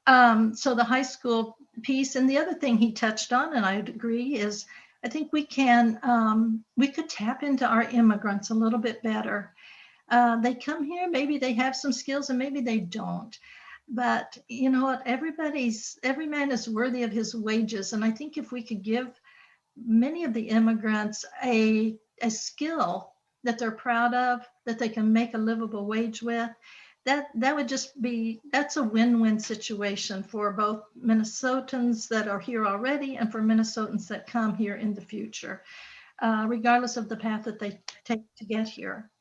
So the high school piece. And the other thing he touched on, and I would agree, is I think we could tap into our immigrants a little bit better. They come here, maybe they have some skills and maybe they don't. But you know what, every man is worthy of his wages. And I think if we could give many of the immigrants a skill that they're proud of, that they can make a livable wage with, that would just be, that's a win-win situation for both Minnesotans that are here already and for Minnesotans that come here in the future, regardless of the path that they take to get here.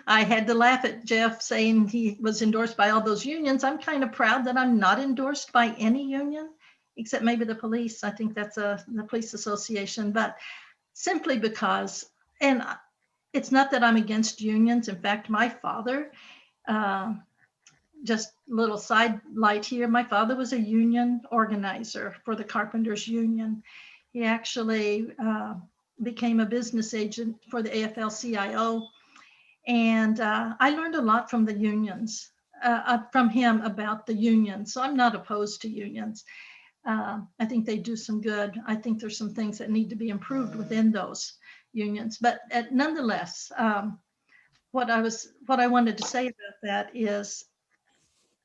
I had to laugh at Jeff saying he was endorsed by all those unions. I'm kind of proud that I'm not endorsed by any union, except maybe the police. I think that's the police association, but simply because, and it's not that I'm against unions. In fact, my father, just a little side light here, my father was a union organizer for the Carpenters Union. He actually became a business agent for the AFL-CIO. And I learned a lot from the unions, from him about the unions. So I'm not opposed to unions. I think they do some good. I think there's some things that need to be improved within those unions. But nonetheless, what I wanted to say about that is,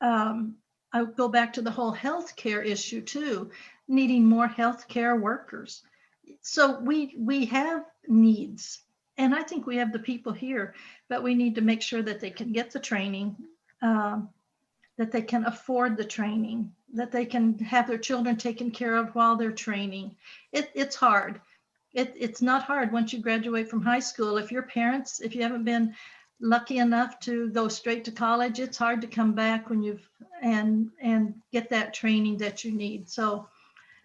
I go back to the whole healthcare issue too, needing more healthcare workers. So we have needs. And I think we have the people here, but we need to make sure that they can get the training, that they can afford the training, that they can have their children taken care of while they're training. It's hard. It's not hard once you graduate from high school. If your parents, if you haven't been lucky enough to go straight to college, it's hard to come back when you've and get that training that you need. So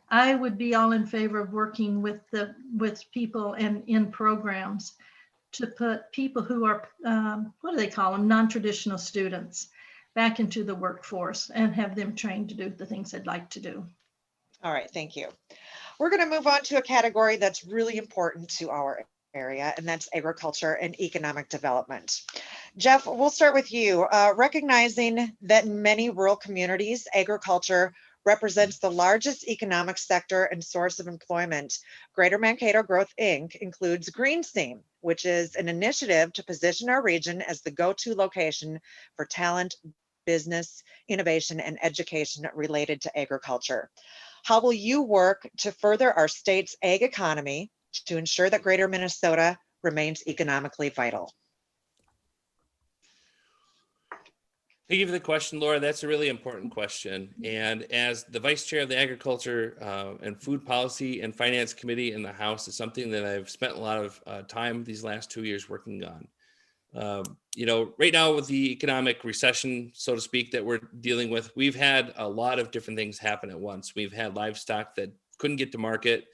I would be all in favor of working with people and in programs to put people who are, what do they call them, non-traditional students. back into the workforce and have them trained to do the things they'd like to do. All right, thank you. We're going to move on to a category that's really important to our area, and that's agriculture and economic development. Jeff, we'll start with you. Recognizing that in many rural communities, agriculture represents the largest economic sector and source of employment, Greater Mankato Growth Inc. includes Green Seam, which is an initiative to position our region as the go-to location for talent, business, innovation, and education related to agriculture. How will you work to further our state's ag economy to ensure that Greater Minnesota remains economically vital? Thank you for the question, Laura. That's a really important question. And as the Vice Chair of the Agriculture and Food Policy and Finance Committee in the House, is something that I've spent a lot of time these last 2 years working on. Right now with the economic recession, so to speak, that we're dealing with, we've had a lot of different things happen at once. We've had livestock that couldn't get to market.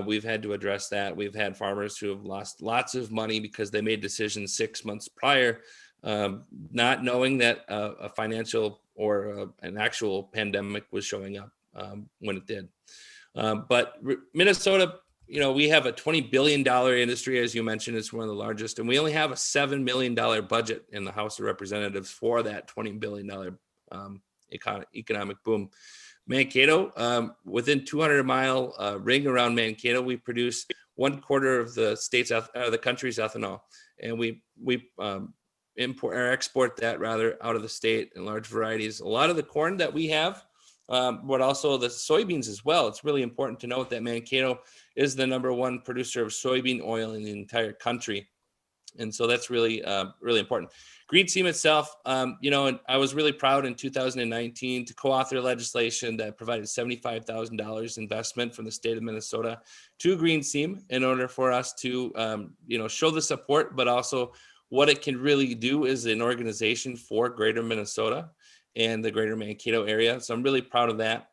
We've had to address that. We've had farmers who have lost lots of money because they made decisions 6 months prior, not knowing that a financial or an actual pandemic was showing up when it did. But Minnesota, we have a $20 billion industry, as you mentioned. It's one of the largest, and we only have a $7 million budget in the House of Representatives for that $20 billion economic boom. Mankato, within 200-mile ring around Mankato, we produce 1/4 of the country's ethanol, and we import or export that rather out of the state in large varieties. A lot of the corn that we have, but also the soybeans as well. It's really important to note that Mankato is the #1 producer of soybean oil in the entire country. And so that's really, really important. Green Seam itself, and I was really proud in 2019 to co-author legislation that provided $75,000 investment from the state of Minnesota to Green Seam in order for us to, show the support, but also what it can really do as an organization for Greater Minnesota and the Greater Mankato area. So I'm really proud of that.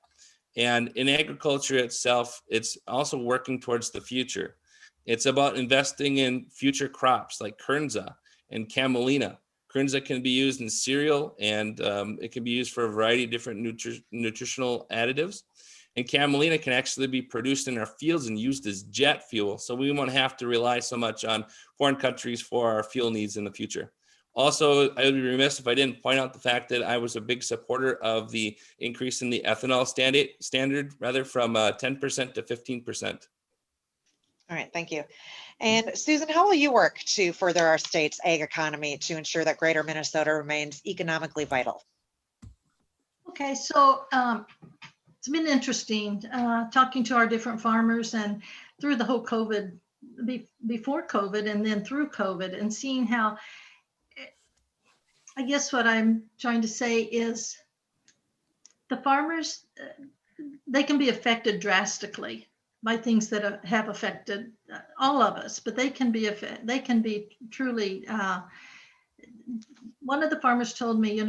And in agriculture itself, it's also working towards the future. It's about investing in future crops like Kernza and Camelina. Kernza can be used in cereal, and it can be used for a variety of different nutritional additives. And Camelina can actually be produced in our fields and used as jet fuel. So we won't have to rely so much on foreign countries for our fuel needs in the future. Also, I would be remiss if I didn't point out the fact that I was a big supporter of the increase in the ethanol standard from 10% to 15%. All right, thank you. And Susan, how will you work to further our state's ag economy to ensure that Greater Minnesota remains economically vital? Okay, so it's been interesting talking to our different farmers and through the whole COVID, before COVID and then through COVID, and seeing how, I guess what I'm trying to say is the farmers, they can be affected drastically by things that have affected all of us, but they can be truly, one of the farmers told me,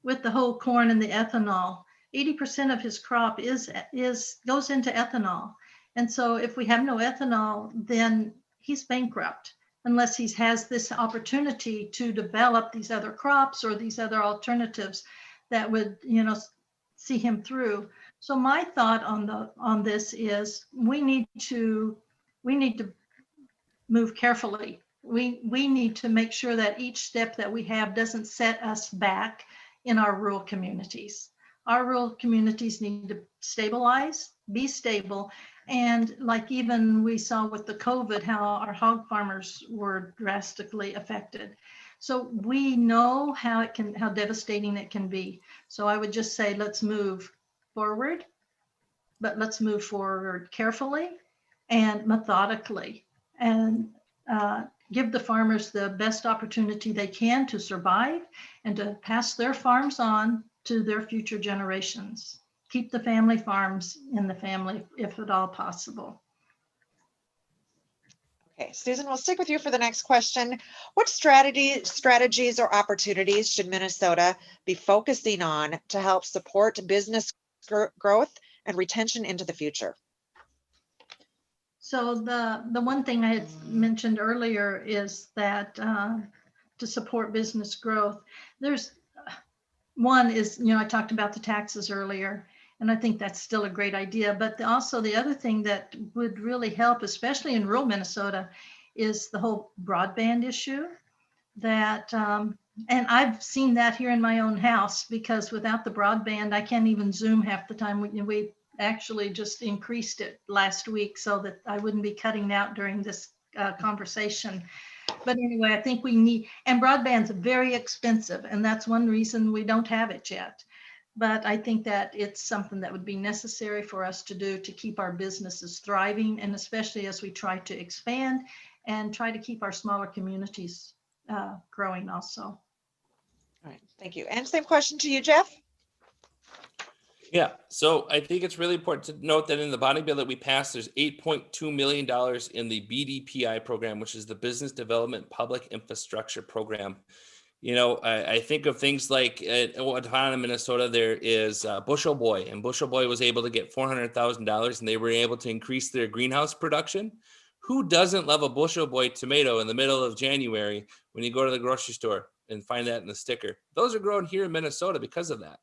with the whole corn and the ethanol, 80% of his crop goes into ethanol. And so if we have no ethanol, then he's bankrupt unless he has this opportunity to develop these other crops or these other alternatives that would, see him through. So my thought on this is we need to move carefully. We need to make sure that each step that we have doesn't set us back in our rural communities. Our rural communities need to stabilize, be stable. And like even we saw with the COVID, how our hog farmers were drastically affected. So we know how devastating it can be. So I would just say, let's move forward, but let's move forward carefully and methodically, and give the farmers the best opportunity they can to survive and to pass their farms on to their future generations. Keep the family farms in the family if at all possible. Okay, Susan, we'll stick with you for the next question. What strategies or opportunities should Minnesota be focusing on to help support business growth and retention into the future? So the one thing I had mentioned earlier is that to support business growth, there's one is, you know, I talked about the taxes earlier, and I think that's still a great idea. But also the other thing that would really help, especially in rural Minnesota, is the whole broadband issue. That and I've seen that here in my own house, because without the broadband, I can't even Zoom half the time. We actually just increased it last week so that I wouldn't be cutting out during this conversation. But anyway, I think we need, and broadband's very expensive, and that's one reason we don't have it yet. But I think that it's something that would be necessary for us to do to keep our businesses thriving, and especially as we try to expand and try to keep our smaller communities growing also. All right, thank you. And same question to you, Jeff. Yeah, so I think it's really important to note that in the bonding bill that we passed, there's $8.2 million in the BDPI program, which is the Business Development Public Infrastructure Program. You know, I think of things like Owatonna, Minnesota, there is Bushel Boy, and Bushel Boy was able to get $400,000, and they were able to increase their greenhouse production. Who doesn't love a Bushel Boy tomato in the middle of January when you go to the grocery store and find that in the sticker? Those are grown here in Minnesota because of that.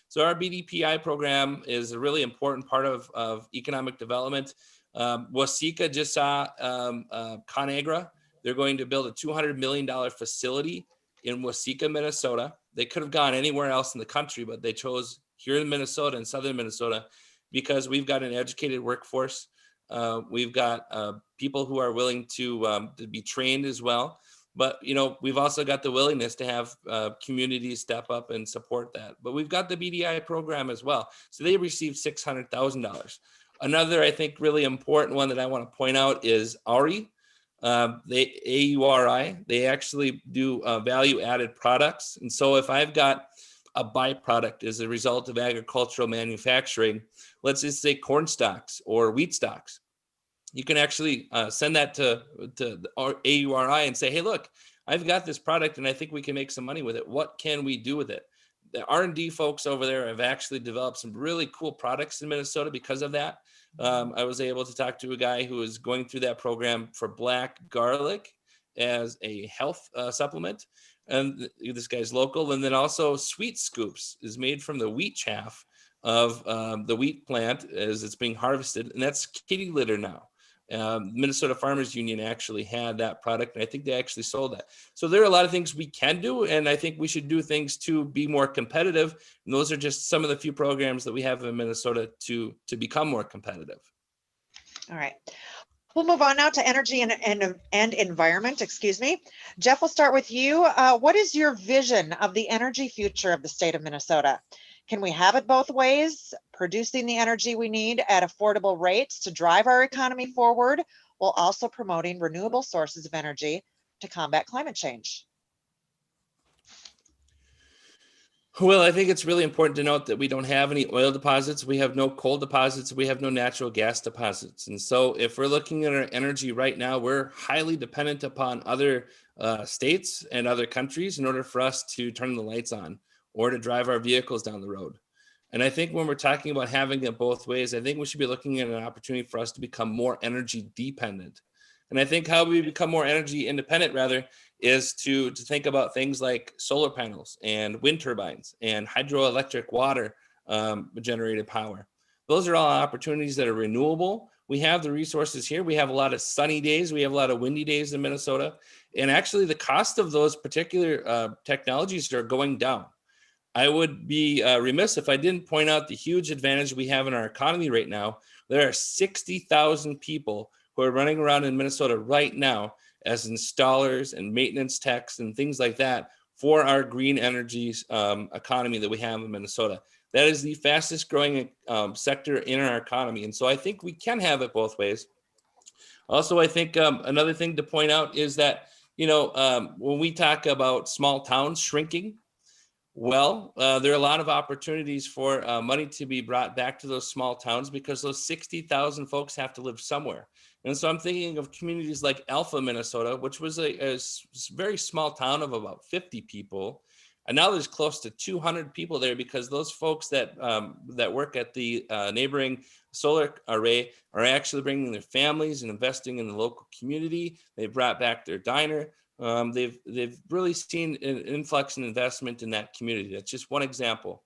So our BDPI program is a really important part of economic development. Waseca just saw ConAgra. They're going to build a $200 million facility in Waseca, Minnesota. They could have gone anywhere else in the country, but they chose here in Minnesota, in southern Minnesota, because we've got an educated workforce. We've got people who are willing to be trained as well. But, you know, we've also got the willingness to have communities step up and support that. But we've got the BDI program as well. So they received $600,000. Another, I think, really important one that I want to point out is AURI. AURI, they actually do value-added products. And so if I've got a byproduct as a result of agricultural manufacturing, let's just say corn stalks or wheat stalks, you can actually send that to AURI and say, hey, look, I've got this product and I think we can make some money with it. What can we do with it? The R&D folks over there have actually developed some really cool products in Minnesota because of that. I was able to talk to a guy who was going through that program for black garlic as a health supplement. And this guy's local. And then also Sweet Scoops is made from the wheat chaff of the wheat plant as it's being harvested. And that's kitty litter now. Minnesota Farmers Union actually had that product, and I think they actually sold that. So there are a lot of things we can do, and I think we should do things to be more competitive. And those are just some of the few programs that we have in Minnesota to become more competitive. All right. We'll move on now to energy and environment, excuse me. Jeff, we'll start with you. What is your vision of the energy future of the state of Minnesota? Can we have it both ways, producing the energy we need at affordable rates to drive our economy forward, while also promoting renewable sources of energy to combat climate change? Well, I think it's really important to note that we don't have any oil deposits. We have no coal deposits. We have no natural gas deposits. And so if we're looking at our energy right now, we're highly dependent upon other states and other countries in order for us to turn the lights on or to drive our vehicles down the road. And I think when we're talking about having it both ways, I think we should be looking at an opportunity for us to become more energy dependent. And I think how we become more energy independent, rather, is to think about things like solar panels and wind turbines and hydroelectric water generated power. Those are all opportunities that are renewable. We have the resources here. We have a lot of sunny days. We have a lot of windy days in Minnesota. And actually the cost of those particular technologies are going down. I would be remiss if I didn't point out the huge advantage we have in our economy right now. There are 60,000 people who are running around in Minnesota right now as installers and maintenance techs and things like that for our green energy economy that we have in Minnesota. That is the fastest growing sector in our economy. And so I think we can have it both ways. Also, I think another thing to point out is that, you know, when we talk about small towns shrinking, well, there are a lot of opportunities for money to be brought back to those small towns because those 60,000 folks have to live somewhere. And so I'm thinking of communities like Alpha, Minnesota, which was a very small town of about 50 people. And now there's close to 200 people there because those folks that work at the neighboring solar array are actually bringing their families and investing in the local community. They brought back their diner. They've really seen an influx in investment in that community. That's just one example.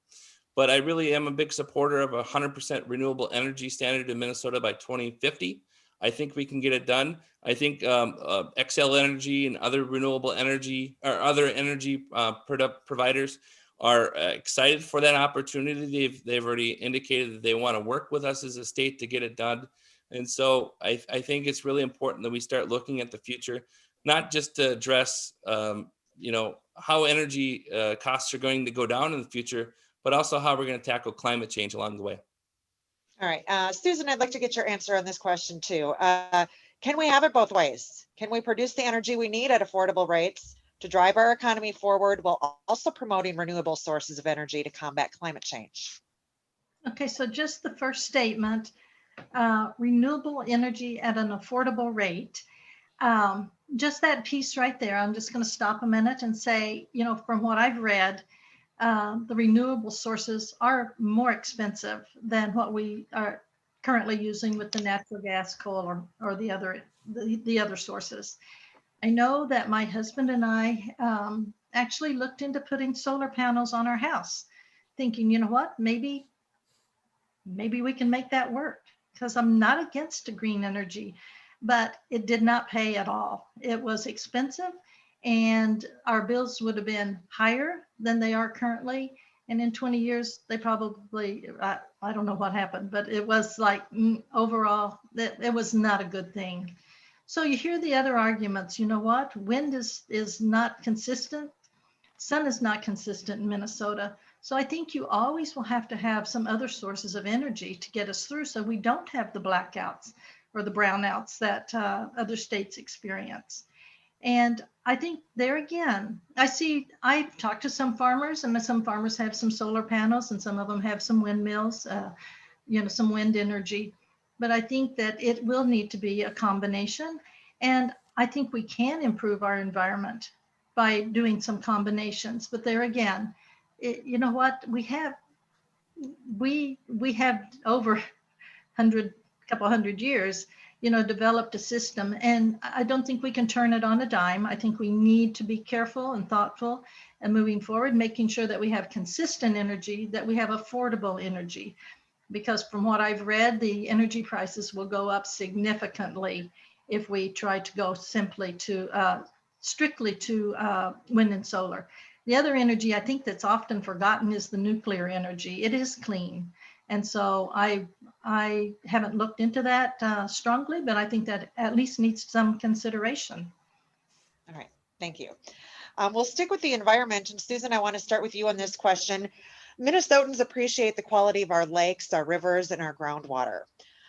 But I really am a big supporter of 100% renewable energy standard in Minnesota by 2050. I think we can get it done. I think Xcel Energy and other renewable energy or other energy providers are excited for that opportunity. They've already indicated that they want to work with us as a state to get it done. And so I think it's really important that we start looking at the future, not just to address how energy costs are going to go down in the future, but also how we're going to tackle climate change along the way. All right, Susan, I'd like to get your answer on this question too. Can we have it both ways? Can we produce the energy we need at affordable rates to drive our economy forward while also promoting renewable sources of energy to combat climate change? Okay, so just the first statement, renewable energy at an affordable rate. Just that piece right there, I'm just going to stop a minute and say, from what I've read, the renewable sources are more expensive than what we are currently using with the natural gas, coal, or the other sources. I know that my husband and I actually looked into putting solar panels on our house, thinking, you know what, maybe we can make that work, because I'm not against the green energy, but it did not pay at all. It was expensive, and our bills would have been higher than they are currently. And in 20 years, they probably, I don't know what happened, but it was like overall, it was not a good thing. So you hear the other arguments, you know what, wind is not consistent, sun is not consistent in Minnesota. So I think you always will have to have some other sources of energy to get us through, so we don't have the blackouts or the brownouts that other states experience. And I think there again, I've talked to some farmers, and some farmers have some solar panels, and some of them have some windmills, some wind energy. But I think that it will need to be a combination. And I think we can improve our environment by doing some combinations. But there again, you know what, we have over couple hundred years, developed a system, and I don't think we can turn it on a dime. I think we need to be careful and thoughtful and moving forward, making sure that we have consistent energy, that we have affordable energy, because from what I've read, the energy prices will go up significantly if we try to go strictly to wind and solar. The other energy I think that's often forgotten is the nuclear energy. It is clean. And so I haven't looked into that strongly, but I think that at least needs some consideration. All right, thank you. We'll stick with the environment. And Susan, I want to start with you on this question. Minnesotans appreciate the quality of our lakes, our rivers, and our groundwater.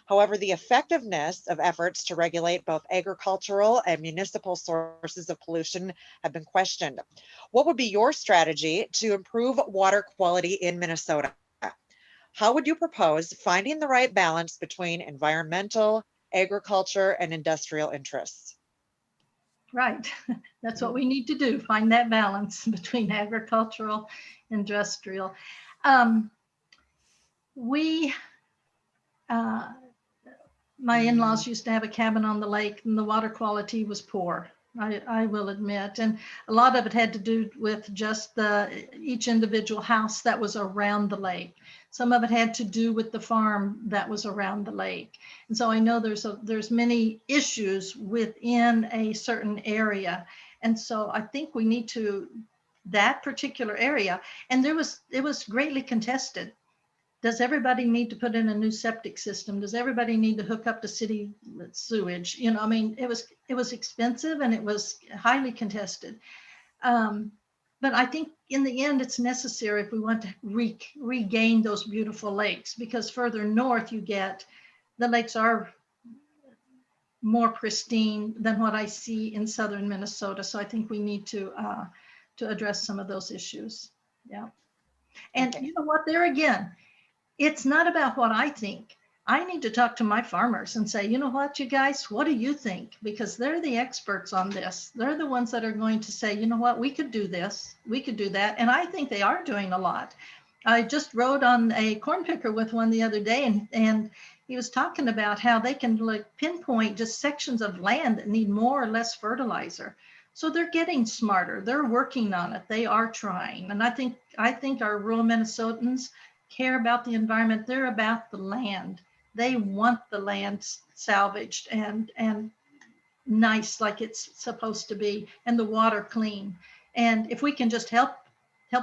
However, the effectiveness of efforts to regulate both agricultural and municipal sources of pollution have been questioned. What would be your strategy to improve water quality in Minnesota? How would you propose finding the right balance between environmental, agriculture, and industrial interests? Right. That's what we need to do, find that balance between agricultural, industrial. My in-laws used to have a cabin on the lake, and the water quality was poor, I will admit. And a lot of it had to do with just each individual house that was around the lake. Some of it had to do with the farm that was around the lake. And so I know there's many issues within a certain area. And so I think we need to, that particular area, and it was greatly contested. Does everybody need to put in a new septic system? Does everybody need to hook up to city sewage? It was expensive, and it was highly contested. But I think in the end, it's necessary if we want to regain those beautiful lakes, because further north the lakes are more pristine than what I see in southern Minnesota. So I think we need to address some of those issues. Yeah. And okay. You know what, there again, it's not about what I think. I need to talk to my farmers and say, you know what, you guys, what do you think? Because they're the experts on this. They're the ones that are going to say, you know what, we could do this, we could do that. And I think they are doing a lot. I just rode on a corn picker with one the other day, and he was talking about how they can pinpoint just sections of land that need more or less fertilizer. So they're getting smarter. They're working on it. They are trying. And I think our rural Minnesotans care about the environment. They're about the land. They want the land salvaged and nice like it's supposed to be, and the water clean. And if we can just help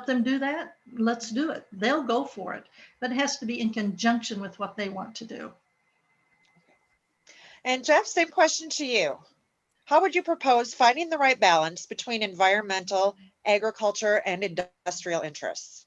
them do that, let's do it. They'll go for it, but it has to be in conjunction with what they want to do. And Jeff, same question to you. How would you propose finding the right balance between environmental, agriculture, and industrial interests?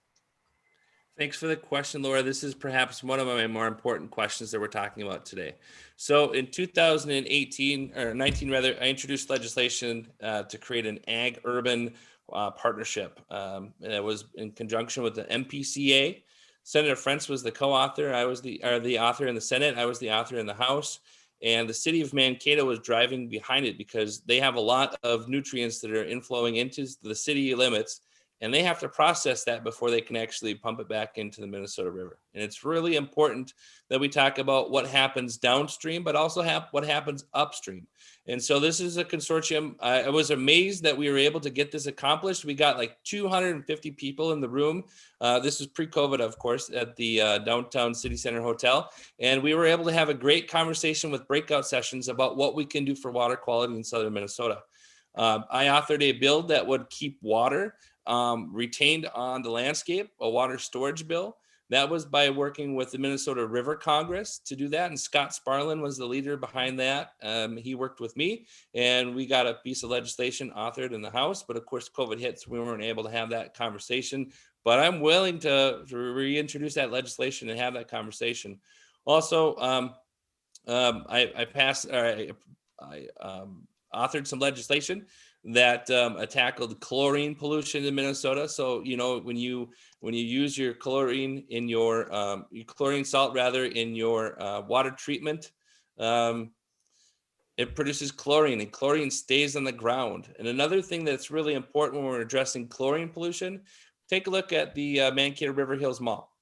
Thanks for the question, Laura. This is perhaps one of my more important questions that we're talking about today. So in 2018 or 19 rather, I introduced legislation to create an ag-urban partnership. And it was in conjunction with the MPCA. Senator Frentz was the co-author. I was the author in the Senate. I was the author in the House. And the city of Mankato was driving behind it because they have a lot of nutrients that are inflowing into the city limits, and they have to process that before they can actually pump it back into the Minnesota River. And it's really important that we talk about what happens downstream, but also what happens upstream. And so this is a consortium. I was amazed that we were able to get this accomplished. We got like 250 people in the room. This was pre-COVID, of course, at the downtown City Center Hotel. And we were able to have a great conversation with breakout sessions about what we can do for water quality in southern Minnesota. I authored a bill that would keep water retained on the landscape, a water storage bill. That was by working with the Minnesota River Congress to do that. And Scott Sparlin was the leader behind that. He worked with me, and we got a piece of legislation authored in the House. But of course, COVID hit, so we weren't able to have that conversation. But I'm willing to reintroduce that legislation and have that conversation. Also, I authored some legislation that tackled chlorine pollution in Minnesota. So, you know, when you use your chlorine in your chlorine salt rather in your water treatment, it produces chlorine, and chlorine stays on the ground. And another thing that's really important when we're addressing chlorine pollution, take a look at the Mankato River Hills Mall.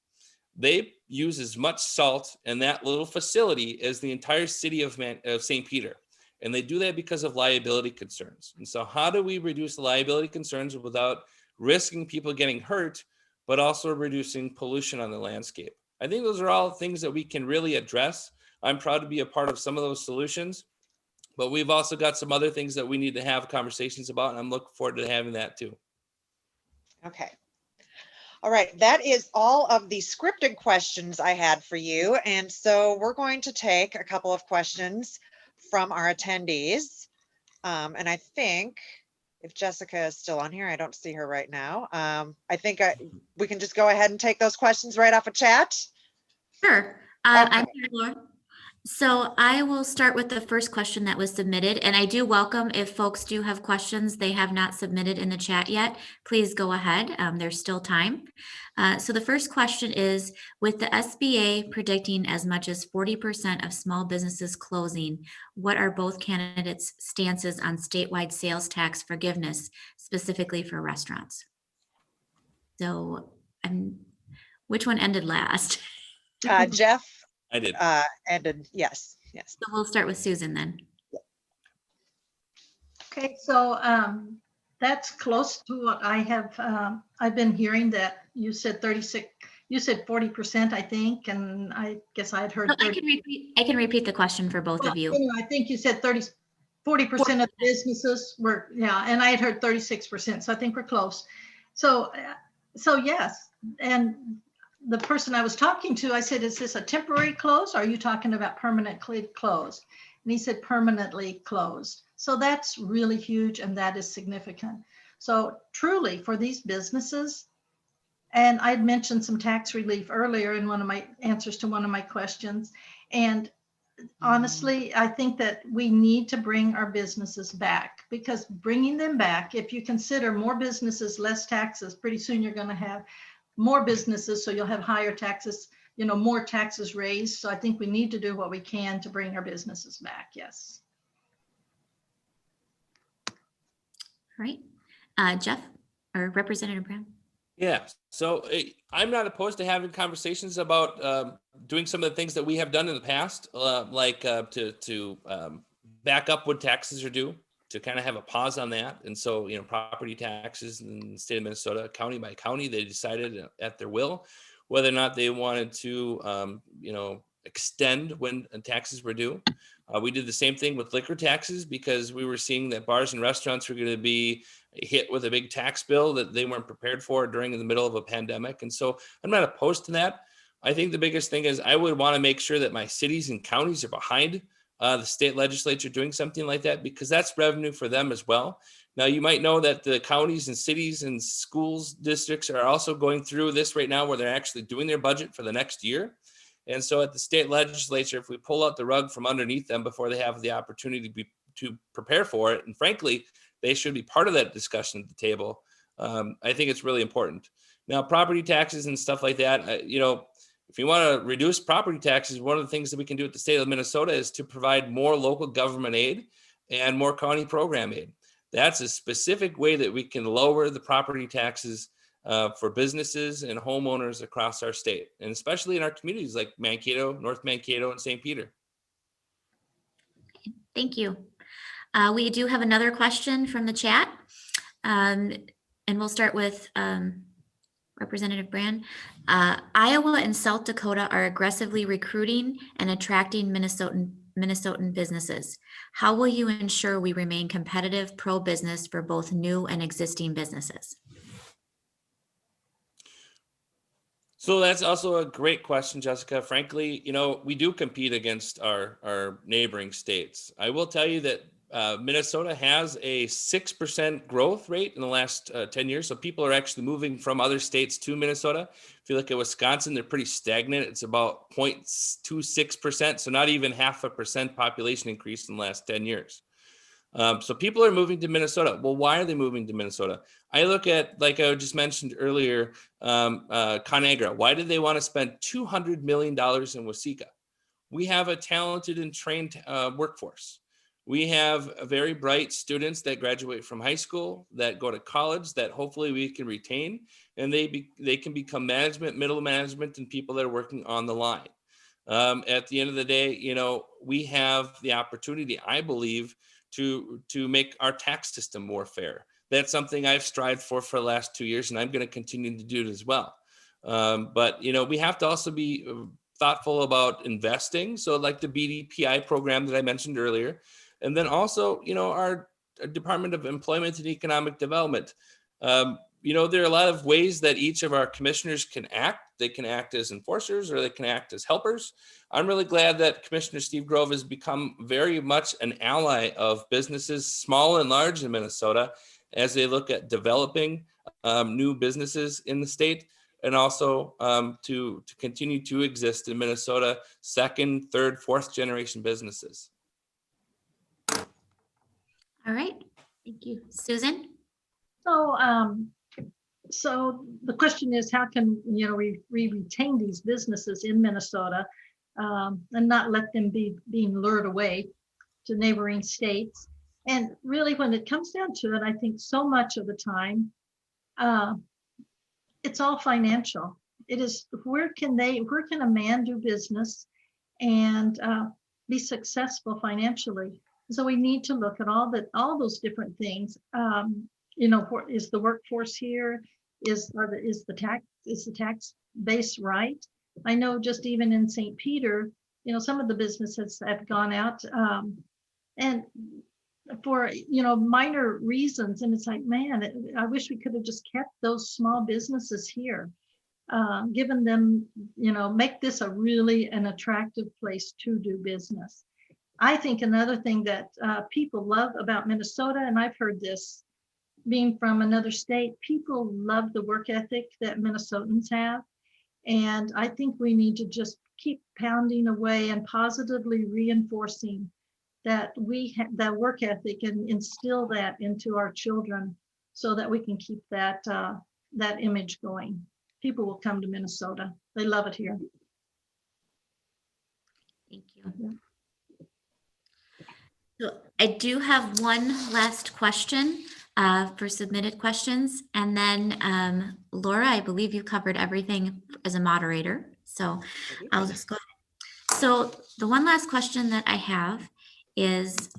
They use as much salt in that little facility as the entire city of St. Peter. And they do that because of liability concerns. And so how do we reduce the liability concerns without risking people getting hurt, but also reducing pollution on the landscape? I think those are all things that we can really address. I'm proud to be a part of some of those solutions, but we've also got some other things that we need to have conversations about, and I'm looking forward to having that too. Okay. All right, that is all of the scripted questions I had for you. And so we're going to take a couple of questions from our attendees. And I think if Jessica is still on here, I don't see her right now. I think we can just go ahead and take those questions right off of chat. Sure. Okay. I'm here, Laura. So I will start with the first question that was submitted, and I do welcome if folks do have questions they have not submitted in the chat yet, please go ahead. There's still time. So the first question is, with the SBA predicting as much as 40% of small businesses closing, what are both candidates' stances on statewide sales tax forgiveness, specifically for restaurants? So which one ended last? Jeff. I did. Ended, yes. So we'll start with Susan then. Okay, so that's close to what I have. I've been hearing that you said 36. You said 40%, I think, and I guess I had heard. No, I can repeat the question for both of you. Anyway, I think you said 40% of businesses were, yeah, and I had heard 36%. So I think we're close. So yes, and the person I was talking to, I said, is this a temporary close? Or are you talking about permanently closed? And he said permanently closed. So that's really huge, and that is significant. So truly for these businesses, and I'd mentioned some tax relief earlier in one of my answers to one of my questions. And honestly, I think that we need to bring our businesses back, because bringing them back, if you consider more businesses, less taxes, pretty soon you're going to have more businesses, so you'll have higher taxes, you know, more taxes raised. So I think we need to do what we can to bring our businesses back. Yes. All right. Jeff or Representative Brown? Yeah, so I'm not opposed to having conversations about doing some of the things that we have done in the past, like to back up when taxes are due, to kind of have a pause on that. And so, property taxes in the state of Minnesota, county by county, they decided at their will whether or not they wanted to, extend when taxes were due. We did the same thing with liquor taxes because we were seeing that bars and restaurants were going to be hit with a big tax bill that they weren't prepared for during the middle of a pandemic. And so I'm not opposed to that. I think the biggest thing is I would want to make sure that my cities and counties are behind the state legislature doing something like that, because that's revenue for them as well. Now, you might know that the counties and cities and schools districts are also going through this right now where they're actually doing their budget for the next year. And so at the state legislature, if we pull out the rug from underneath them before they have the opportunity to prepare for it, and frankly, they should be part of that discussion at the table, I think it's really important. Now, property taxes and stuff like that, if you want to reduce property taxes, one of the things that we can do at the state of Minnesota is to provide more local government aid and more county program aid. That's a specific way that we can lower the property taxes for businesses and homeowners across our state, and especially in our communities like Mankato, North Mankato, and St. Peter. Thank you. We do have another question from the chat, and we'll start with Representative Brand. Iowa and South Dakota are aggressively recruiting and attracting Minnesotan businesses. How will you ensure we remain competitive pro-business for both new and existing businesses? So that's also a great question, Jessica. Frankly, we do compete against our neighboring states. I will tell you that Minnesota has a 6% growth rate in the last 10 years. So people are actually moving from other states to Minnesota. If you look at Wisconsin, they're pretty stagnant. It's about 0.26%. So not even 0.5% population increase in the last 10 years. So people are moving to Minnesota. Well, why are they moving to Minnesota? I look at, like I just mentioned earlier, ConAgra. Why did they want to spend $200 million in Waseca? We have a talented and trained workforce. We have very bright students that graduate from high school, that go to college, that hopefully we can retain, and they can become management, middle management, and people that are working on the line. At the end of the day, we have the opportunity, I believe, to make our tax system more fair. That's something I've strived for the last 2 years, and I'm going to continue to do it as well. But we have to also be thoughtful about investing. So like the BDPI program that I mentioned earlier, and then also, our Department of Employment and Economic Development. There are a lot of ways that each of our commissioners can act. They can act as enforcers or they can act as helpers. I'm really glad that Commissioner Steve Grove has become very much an ally of businesses, small and large in Minnesota, as they look at developing new businesses in the state, and also to continue to exist in Minnesota, second, third, fourth generation businesses. All right, thank you. Susan? So the question is, how can we retain these businesses in Minnesota and not let them be being lured away to neighboring states? And really, when it comes down to it, I think so much of the time, it's all financial. It is where can a man do business and be successful financially? So we need to look at all those different things. Is the workforce here? Is the tax base right? I know just even in St. Peter, some of the businesses have gone out and for minor reasons, and it's like, man, I wish we could have just kept those small businesses here, given them, make this an attractive place to do business. I think another thing that people love about Minnesota, and I've heard this being from another state, people love the work ethic that Minnesotans have. And I think we need to just keep pounding away and positively reinforcing that we have that work ethic and instill that into our children so that we can keep that image going. People will come to Minnesota. They love it here. Thank you. So I do have one last question for submitted questions. And then Laura, I believe you covered everything as a moderator. So I'll just go ahead. So the one last question that I have is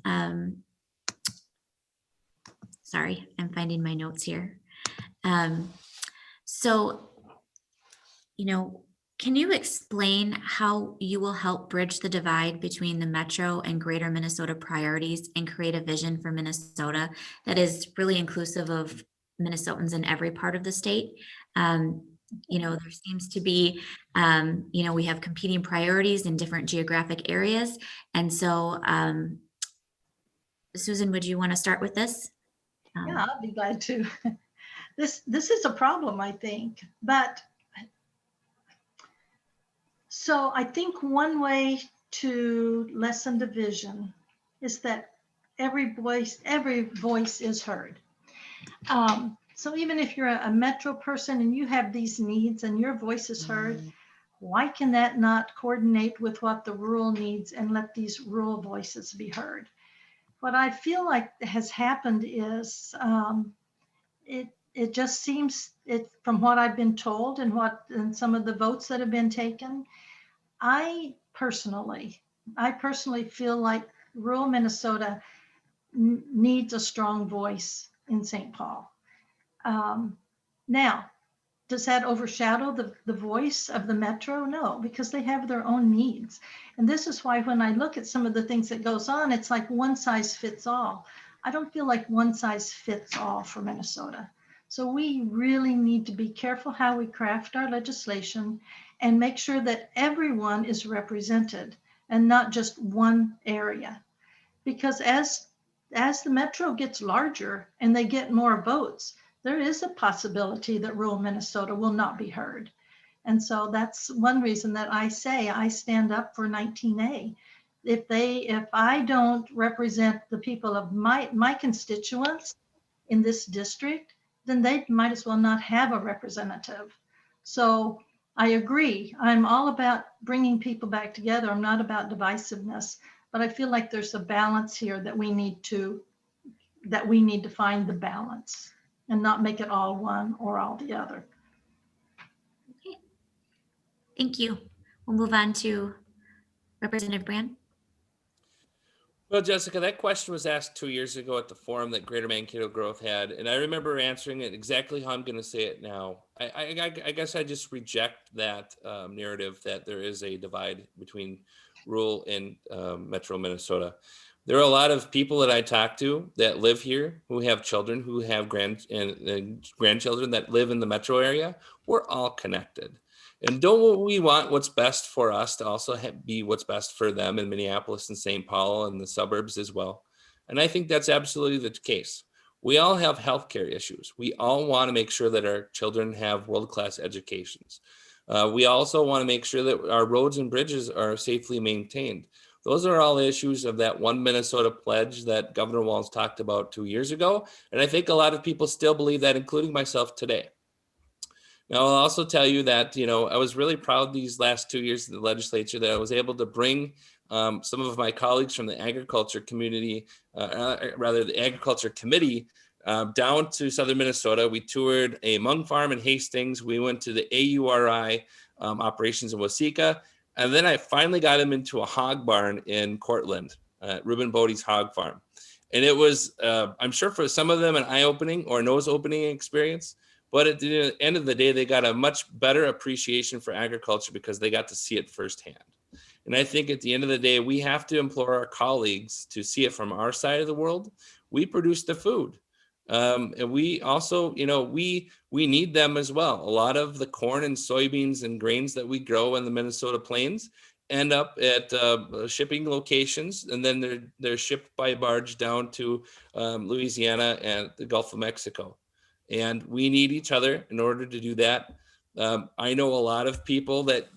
Sorry, I'm finding my notes here. So, can you explain how you will help bridge the divide between the Metro and Greater Minnesota priorities and create a vision for Minnesota that is really inclusive of Minnesotans in every part of the state? There seems to be, we have competing priorities in different geographic areas. And so, Susan, would you want to start with this? Yeah, I'd be glad to. This is a problem, I think. But so I think one way to lessen division is that every voice is heard. So even if you're a Metro person and you have these needs and your voice is heard, why can that not coordinate with what the rural needs and let these rural voices be heard? What I feel like has happened is it just seems, from what I've been told and some of the votes that have been taken, I personally feel like rural Minnesota needs a strong voice in St. Paul. Now, does that overshadow the voice of the Metro? No, because they have their own needs. And this is why when I look at some of the things that goes on, it's like one size fits all. I don't feel like one size fits all for Minnesota. So we really need to be careful how we craft our legislation and make sure that everyone is represented and not just one area. Because as the Metro gets larger and they get more votes, there is a possibility that rural Minnesota will not be heard. And so that's one reason that I say I stand up for 19A. If I don't represent the people of my constituents in this district, then they might as well not have a representative. So I agree. I'm all about bringing people back together. I'm not about divisiveness, but I feel like there's a balance here that we need to find the balance and not make it all one or all the other. Okay. Thank you. We'll move on to Representative Brand. Well, Jessica, that question was asked 2 years ago at the forum that Greater Mankato Growth had, and I remember answering it exactly how I'm going to say it now. I guess I just reject that narrative that there is a divide between rural and Metro Minnesota. There are a lot of people that I talk to that live here who have children who have grandchildren that live in the metro area. We're all connected. And don't we want what's best for us to also be what's best for them in Minneapolis and St. Paul and the suburbs as well? And I think that's absolutely the case. We all have healthcare issues. We all want to make sure that our children have world-class educations. We also want to make sure that our roads and bridges are safely maintained. Those are all issues of that One Minnesota pledge that Governor Walz talked about 2 years ago. And I think a lot of people still believe that, including myself today. Now, I'll also tell you that, I was really proud these last 2 years in the legislature that I was able to bring some of my colleagues from the agriculture community, the agriculture committee, down to southern Minnesota. We toured a mung farm in Hastings. We went to the AURI operations in Waseca. And then I finally got him into a hog barn in Cortland, Reuben Bodie's hog farm. And it was, I'm sure for some of them, an eye-opening or nose-opening experience. But at the end of the day, they got a much better appreciation for agriculture because they got to see it firsthand. And I think at the end of the day, we have to implore our colleagues to see it from our side of the world. We produce the food. And we also, we need them as well. A lot of the corn and soybeans and grains that we grow in the Minnesota plains end up at shipping locations, and then they're shipped by barge down to Louisiana and the Gulf of Mexico. And we need each other in order to do that. I know a lot of people that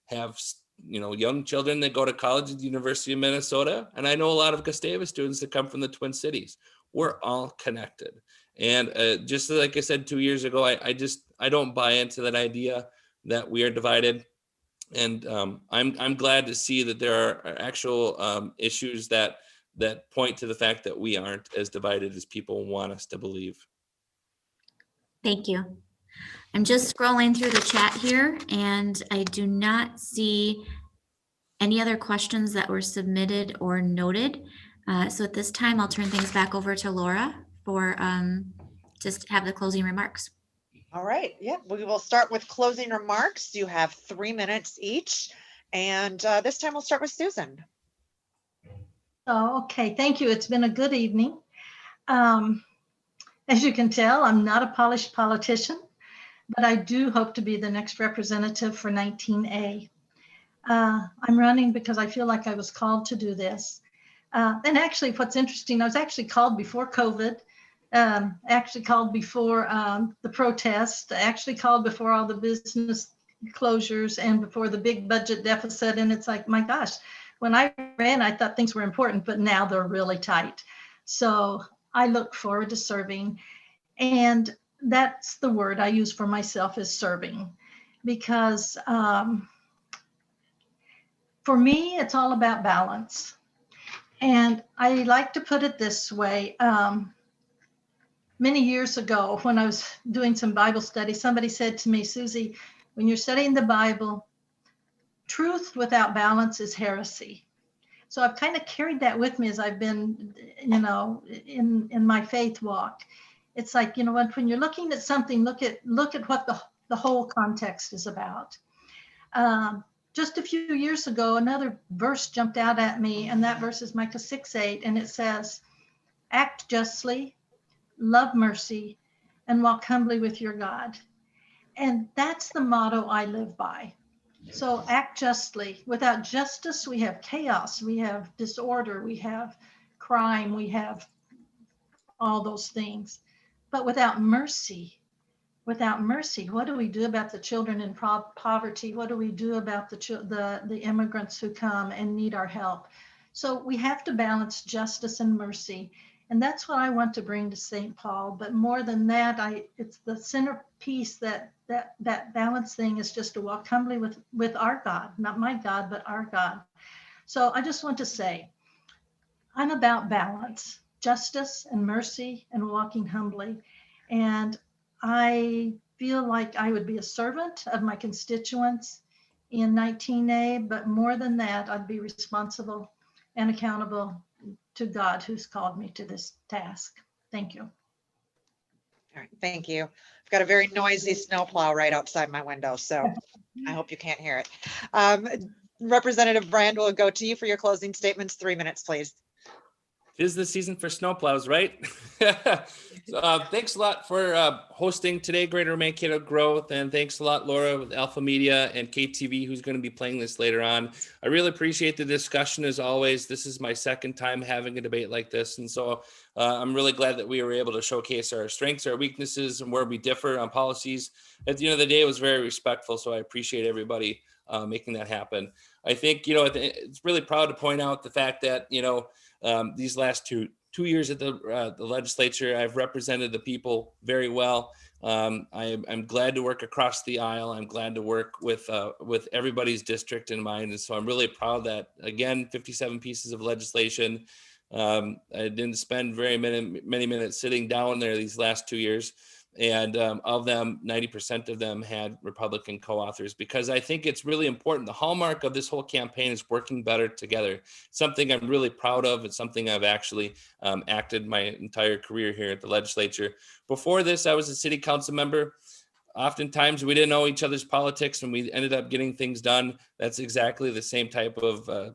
have young children that go to college at the University of Minnesota, and I know a lot of Gustavus students that come from the Twin Cities. We're all connected. And just like I said 2 years ago, I don't buy into that idea that we are divided. And I'm glad to see that there are actual issues that point to the fact that we aren't as divided as people want us to believe. Thank you. I'm just scrolling through the chat here, and I do not see any other questions that were submitted or noted. So at this time, I'll turn things back over to Laura for just have the closing remarks. All right. Yeah, we will start with closing remarks. You have 3 minutes each. And this time we'll start with Susan. Oh, okay. Thank you. It's been a good evening. As you can tell, I'm not a polished politician, but I do hope to be the next representative for 19A. I'm running because I feel like I was called to do this. And actually, what's interesting, I was actually called before COVID, actually called before the protest, actually called before all the business closures and before the big budget deficit. And it's like, my gosh, when I ran, I thought things were important, but now they're really tight. So I look forward to serving. And that's the word I use for myself, is serving, because for me, it's all about balance. And I like to put it this way. Many years ago, when I was doing some Bible study, somebody said to me, Susie, when you're studying the Bible, truth without balance is heresy. So I've kind of carried that with me as I've been, in my faith walk. It's like, when you're looking at something, look at what the whole context is about. Just a few years ago, another verse jumped out at me, and that verse is Micah 6:8, and it says, act justly, love mercy, and walk humbly with your God. And that's the motto I live by. So act justly. Without justice, we have chaos, we have disorder, we have crime, we have all those things. But without mercy, what do we do about the children in poverty? What do we do about the immigrants who come and need our help? So we have to balance justice and mercy. And that's what I want to bring to St. Paul. But more than that, it's the centerpiece, that balance thing is just to walk humbly with our God, not my God, but our God. So I just want to say, I'm about balance, justice and mercy, and walking humbly. And I feel like I would be a servant of my constituents in 19A, but more than that, I'd be responsible and accountable to God, who's called me to this task. Thank you. All right, thank you. I've got a very noisy snowplow right outside my window, so I hope you can't hear it. Representative Brand, will go to you for your closing statements. 3 minutes, please. Tis the season for snowplows, right? So, thanks a lot for hosting today, Greater Mankato Growth, and thanks a lot, Laura, with Alpha Media and KTV, who's going to be playing this later on. I really appreciate the discussion, as always. This is my second time having a debate like this, and so I'm really glad that we were able to showcase our strengths, our weaknesses, and where we differ on policies. At the end of the day, it was very respectful, so I appreciate everybody making that happen. I think, it's really proud to point out the fact that, these last two years at the legislature, I've represented the people very well. I'm glad to work across the aisle. I'm glad to work with everybody's district in mind. And so I'm really proud that, again, 57 pieces of legislation. I didn't spend very many minutes sitting down there these last 2 years. And of them, 90% of them had Republican co-authors, because I think it's really important. The hallmark of this whole campaign is working better together. Something I'm really proud of. It's something I've actually acted my entire career here at the legislature. Before this, I was a city council member. Oftentimes we didn't know each other's politics and we ended up getting things done. That's exactly the same type of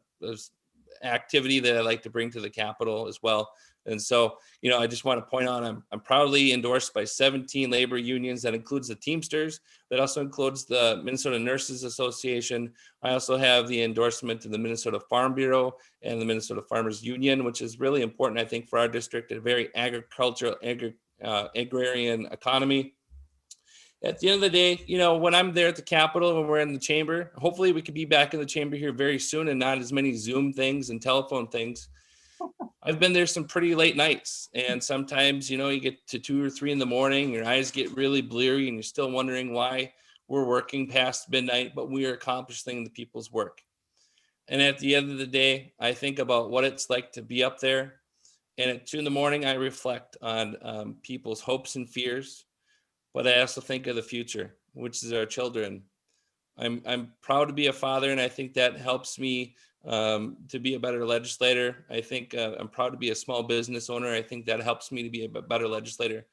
activity that I like to bring to the Capitol as well. And so, I just want to point out, I'm proudly endorsed by 17 labor unions. That includes the Teamsters. That also includes the Minnesota Nurses Association. I also have the endorsement of the Minnesota Farm Bureau and the Minnesota Farmers Union, which is really important, I think, for our district, a very agricultural, agrarian economy. At the end of the day, when I'm there at the Capitol, when we're in the chamber, hopefully we could be back in the chamber here very soon and not as many Zoom things and telephone things. I've been there some pretty late nights, and sometimes, you get to 2 or 3 in the morning, your eyes get really bleary and you're still wondering why we're working past midnight, but we are accomplishing the people's work. And at the end of the day, I think about what it's like to be up there. And at 2 in the morning, I reflect on people's hopes and fears, but I also think of the future, which is our children. I'm proud to be a father, and I think that helps me to be a better legislator. I think I'm proud to be a small business owner. I think that helps me to be a better legislator.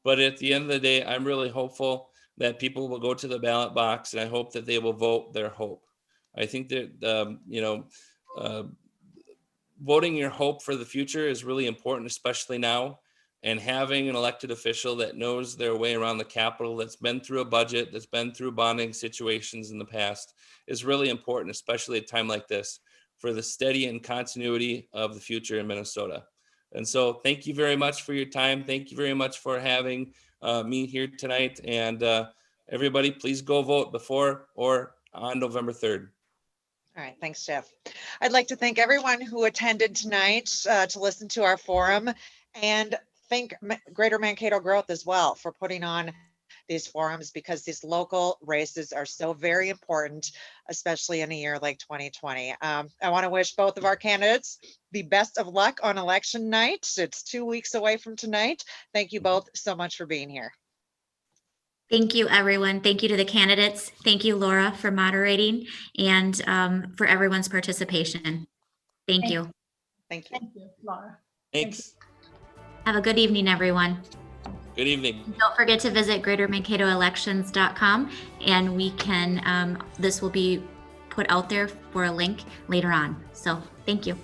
But at the end of the day, I'm really hopeful that people will go to the ballot box, and I hope that they will vote their hope. I think that, voting your hope for the future is really important, especially now. And having an elected official that knows their way around the Capitol, that's been through a budget, that's been through bonding situations in the past, is really important, especially at a time like this, for the steady and continuity of the future in Minnesota. And so thank you very much for your time. Thank you very much for having me here tonight. And everybody, please go vote before or on November 3rd. All right, thanks, Jeff. I'd like to thank everyone who attended tonight to listen to our forum, and thank Greater Mankato Growth as well for putting on these forums, because these local races are so very important, especially in a year like 2020. I want to wish both of our candidates the best of luck on election night. It's 2 weeks away from tonight. Thank you both so much for being here. Thank you, everyone. Thank you to the candidates. Thank you, Laura, for moderating, and for everyone's participation. Thank you. Thank you. Thank you, Laura. Thanks. Have a good evening, everyone. Good evening. Don't forget to visit greatermankatoelections.com, and we can, this will be put out there for a link later on. So thank you.